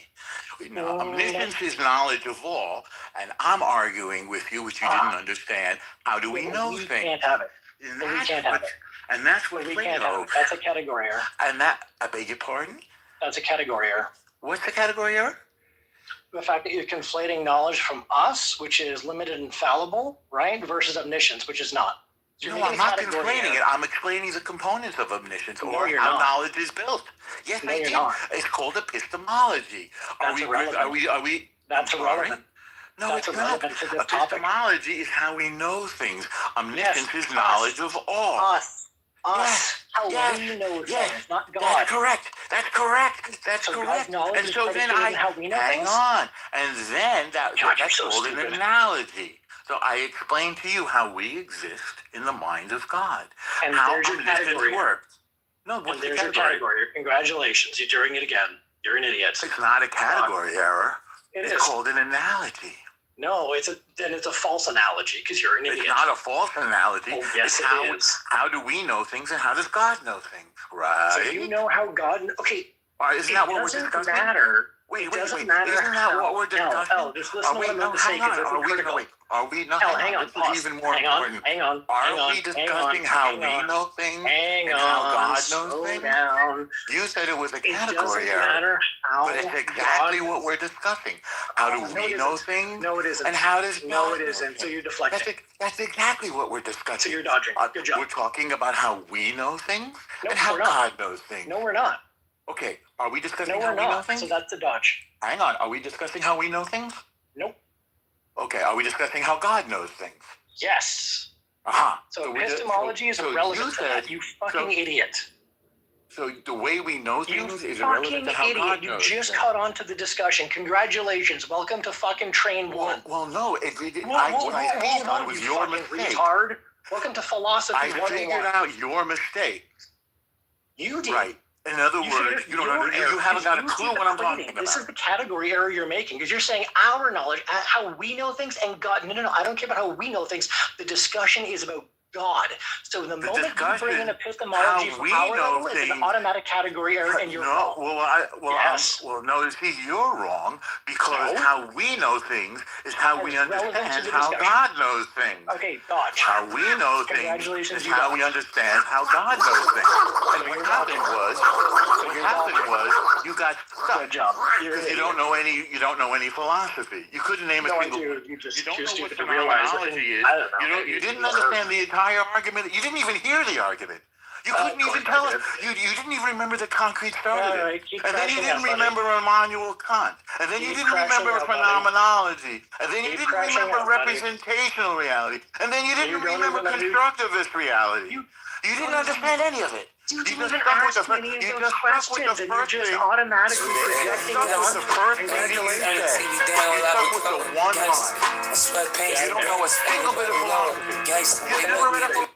Omniscience is knowledge of all, and I'm arguing with you, which you didn't understand. How do we know things? We can't have it. We can't have it. And that's what we can't have it. That's a category error. And that, I beg your pardon? That's a category error. What's the category error? The fact that you're conflating knowledge from us, which is limited and fallible, right, versus omniscience, which is not. So I'm not conflating it. I'm explaining the components of omniscience or how knowledge is built. Yes, I did. It's called epistemology. That's irrelevant. Are we? That's irrelevant. No, it's not. Epistemology is how we know things. Omniscience is knowledge of all. Us. How we know things, not God. That's correct. And so then hang on. And then that's called an analogy. So I explained to you how we exist in the mind of God. And how there's your category. Works. No, what's there's your category. Congratulations, you're doing it again. You're an idiot. It's not a category error. It's called an analogy. No, it's a false analogy because you're an idiot. It's not a false analogy. Oh, yes, it is. How do we know things and how does God know things? Right. So you know how God. Okay. Isn't that what we're discussing? It doesn't matter. Wait. Isn't that what we're discussing? Just listen to what I'm going to say because it's critical. Are we not? Hang on. This is even more important. Hang on. Are we discussing how we know things and how God knows things? You said it was a category error. But it's exactly what we're discussing. How do we know things? No, it isn't. And how does No, it isn't. So you're deflecting. That's exactly what we're discussing. So you're dodging. Good job. We're talking about how we know things and how God knows things. No, we're not. Okay, are we discussing how we know things? So that's a dodge. Hang on, are we discussing how we know things? Nope. Okay, are we discussing how God knows things? Yes. So epistemology is irrelevant to that, you fucking idiot. So the way we know things is irrelevant to how God knows. You just caught on to the discussion. Congratulations. Welcome to fucking train one. Well, no. When I figured out it was your mistake. Retard. Welcome to philosophy 101. I figured out your mistake. You did. Right. In other words, you haven't got a clue what I'm talking about. This is the category error you're making because you're saying our knowledge, how we know things, and God. No. I don't care about how we know things. The discussion is about God. So the moment you bring in discussion, epistemology how for we power know level, it's an things- automatic category error, and you're No, wrong. Yes. no, see, you're wrong because No. how we know things is how we That's relevant to understand the how discussion. God knows things. Okay, Dodge. How we know things Congratulations, is you how we dodged. understand how God knows things. And what happened was you got stuck. Good job. Because you don't know any philosophy. You couldn't name a No, I single. do. You just don't too know what stupid to realize it. phenomenology is. I don't know. You didn't understand the entire argument. You didn't even hear the argument. You couldn't even tell us. You didn't even remember the concrete started All it. right, keep And then you crashing didn't out, buddy. remember Immanuel Kant. And then you Keep didn't crashing remember out, buddy. phenomenology. And then you Keep didn't crashing remember out, buddy. representational reality. And then you didn't You don't remember even constructivist reality. You didn't understand any of it. You just didn't even stuck with ask the any of you those just stuck with questions, the and you're first just thing. automatically You projecting stuck it with on. the first thing that you said. You stuck with the one line. You don't know a single bit of philosophy. You never read a book.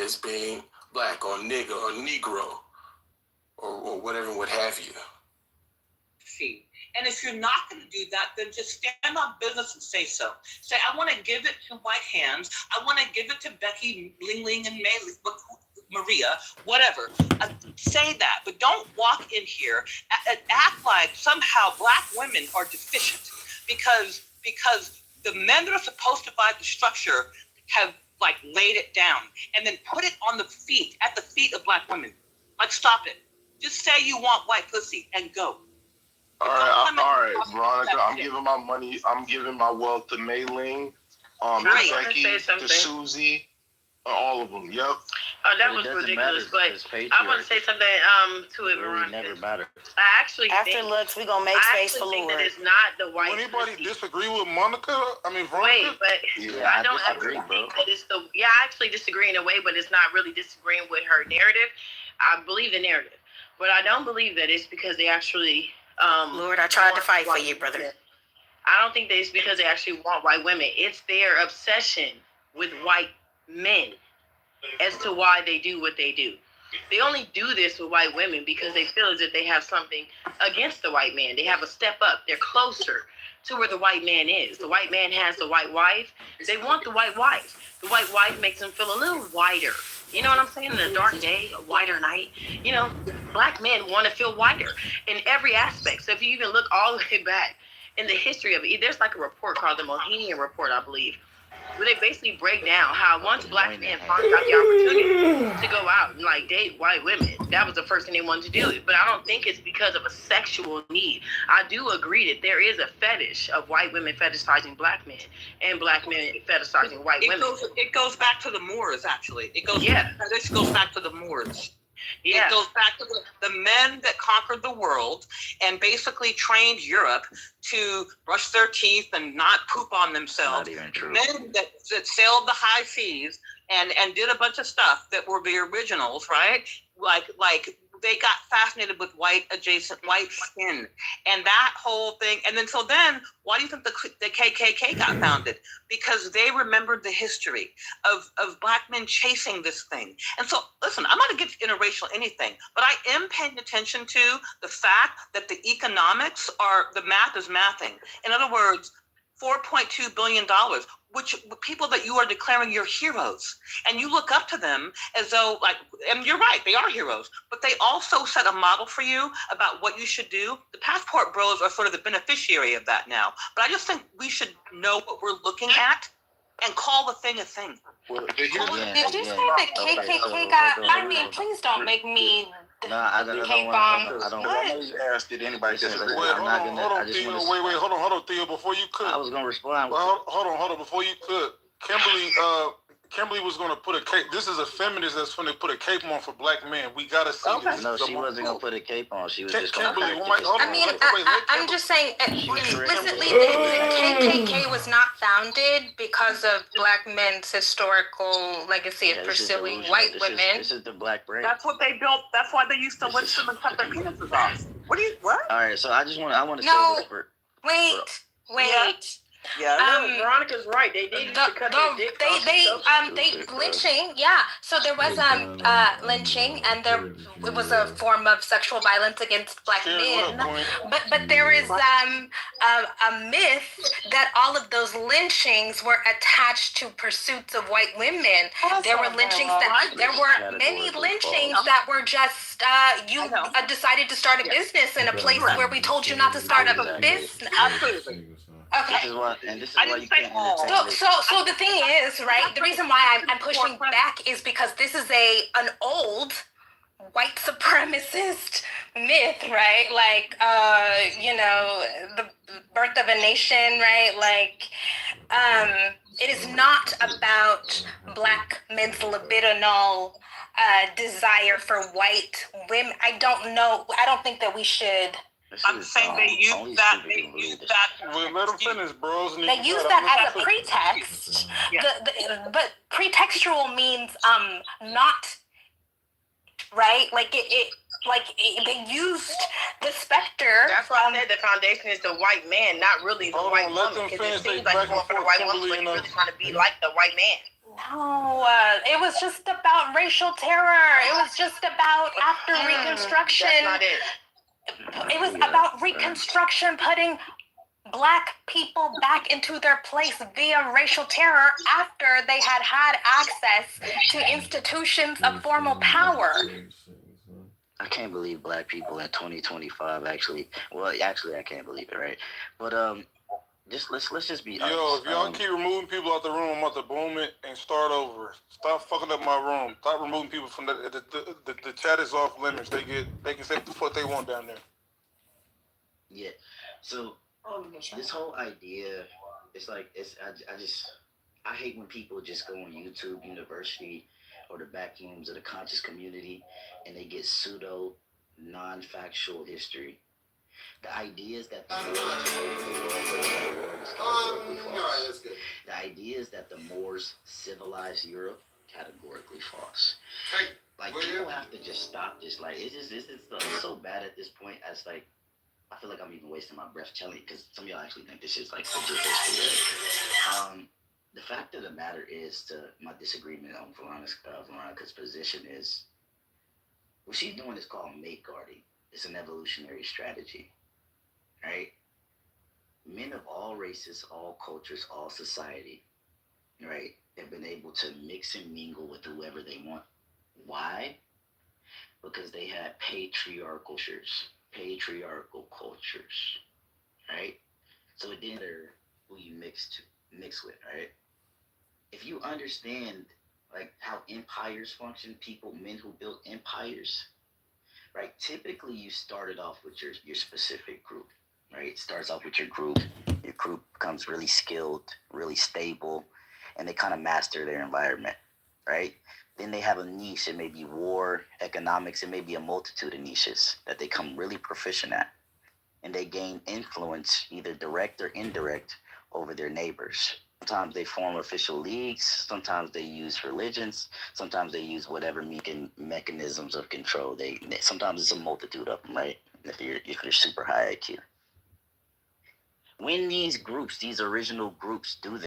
as being black or nigger or negro or whatever, what have you. And if you're not going to do that, then just stand on business and say so. Say, I want to give it to white hands. I want to give it to Becky, Ling Ling, and Maria, whatever. Say that, but don't walk in here and act like somehow black women are deficient because the men that are supposed to buy the structure have like laid it down and then put it on at the feet of black women. Like, stop it. Just say you want white pussy and go. All right, Veronica. I'm giving my money. I'm giving my wealth to Mei Ling, to Becky, to Susie, all of them. Yep. Oh, that was ridiculous. But I want to say something to it, Veronica. Never matter. I actually After looks, we gonna make space for think Lord. that it's not the white. Will anybody disagree with Monica? I mean, Veronica? Wait, but Yeah, I don't disagree, actually bro. think that it's the. Yeah, I actually disagree in a way, but it's not really disagreeing with her narrative. I believe the narrative, but I don't believe that it's because they actually. Lord, I tried to fight for you, brother. I don't think that it's because they actually want white women. It's their obsession with white men as to why they do what they do. They only do this with white women because they feel as if they have something against the white man. They have a step up. They're closer to where the white man is. The white man has the white wife. They want the white wife. The white wife makes them feel a little whiter. You know what I'm saying? In a dark day, a whiter night. You know, black men want to feel whiter in every aspect. So if you even look all the way back in the history of it, there's like a report called the Mohinian Report, I believe, where they basically break down how once black men finally got the opportunity to go out and like date white women, that was the first thing they wanted to do. But I don't think it's because of a sexual need. I do agree that there is a fetish of white women fetishizing black men and black men fetishizing white women. It goes back to the Moors, actually. This goes back to the Moors. Yeah. It goes back to the men that conquered the world and basically trained Europe to brush their teeth and not poop on themselves. Not even true. Men that sailed the high seas and did a bunch of stuff that were the originals, right? Like they got fascinated with white skin and that whole thing. And then why do you think the KKK got founded? Because they remembered the history of black men chasing this thing. And so, listen, I'm not against interracial anything, but I am paying attention to the fact that the economics the math is mathing. In other words, $4.2 billion, which people that you are declaring your heroes, and you look up to them as though, like, and you're right, they are heroes, but they also set a model for you about what you should do. The passport bros are sort of the beneficiary of that now, but I just think we should know what we're looking at and call the thing a thing. Did you say the KKK got? I mean, please don't make me. I don't I asked, did anybody disagree? Hold on, Theo, before you could. I was gonna respond. Well, hold on, before you could. Kimberly was gonna put a cape. This is a feminist that's gonna put a cape on for black men. We gotta see this. No, she wasn't gonna put a cape on. She was just gonna. I'm just saying, explicitly, the KKK was not founded because of black men's historical legacy of pursuing white women. This is the black brain. That's what they built. That's why they used to lynch them and cut their penises off. What? All right, so I want to say this for. Wait. Yeah, Veronica's right. They did cut their dick off. They lynching. Yeah. So there was lynching, and it was a form of sexual violence against black men. But there is a myth that all of those lynchings were attached to pursuits of white women. There were lynchings there were many lynchings that were just you decided to start a business in a place where we told you not to start up a business. Absolutely. Okay. This is why you can't entertain so the thing is, right, the reason why I'm pushing back is because this is an old white supremacist myth, right? Like, the birth of a nation, right? Like, it is not about black men's libidinal desire for white women. I don't think that we should. I'm saying they use that. Well, let them finish, bros. They use that as a pretext. Yeah. But pretextual means not right. Like they used the specter. That's why I said the foundation is the white man, not really the white woman. Because it seems like more for the white woman, but you're really trying to be like the white man. No, it was just about racial terror. It was just about after Reconstruction. That's not it. It was about Reconstruction putting Black people back into their place via racial terror after they had access to institutions of formal power. I can't believe Black people in 2025 actually. Well, actually, I can't believe it, right? But let's just be honest. Yo, if y'all keep removing people out the room, I'm about to boom it and start over. Stop fucking up my room. Stop removing people from the chat is off limits. They can say what the fuck they want down there. Yeah. So this whole idea, I hate when people just go on YouTube University or the back rooms of the conscious community and they get pseudo non-factual history. The idea is that the idea is that the Moors civilized Europe, categorically false. Like people have to just stop this. Like it's so bad at this point. As like I feel like I'm even wasting my breath telling you because some of y'all actually think this is like legit history. The fact of the matter is, to my disagreement on Veronica's position is, what she's doing is called mate guarding. It's an evolutionary strategy, right? Men of all races, all cultures, all society, right, have been able to mix and mingle with whoever they want. Why? Because they had patriarchal cultures, right? So it didn't matter who you mix with, right? If you understand like how empires function, men who built empires, right? Typically you started off with your specific group, right? It starts off with your group becomes really skilled, really stable, and they kind of master their environment, right? Then they have a niche. It may be war, economics, it may be a multitude of niches that they come really proficient at. And they gain influence, either direct or indirect, over their neighbors. Sometimes they form official leagues. Sometimes they use religions. Sometimes they use whatever mechanisms of control. Sometimes it's a multitude of them, right? If you're super high IQ. When these original groups do this,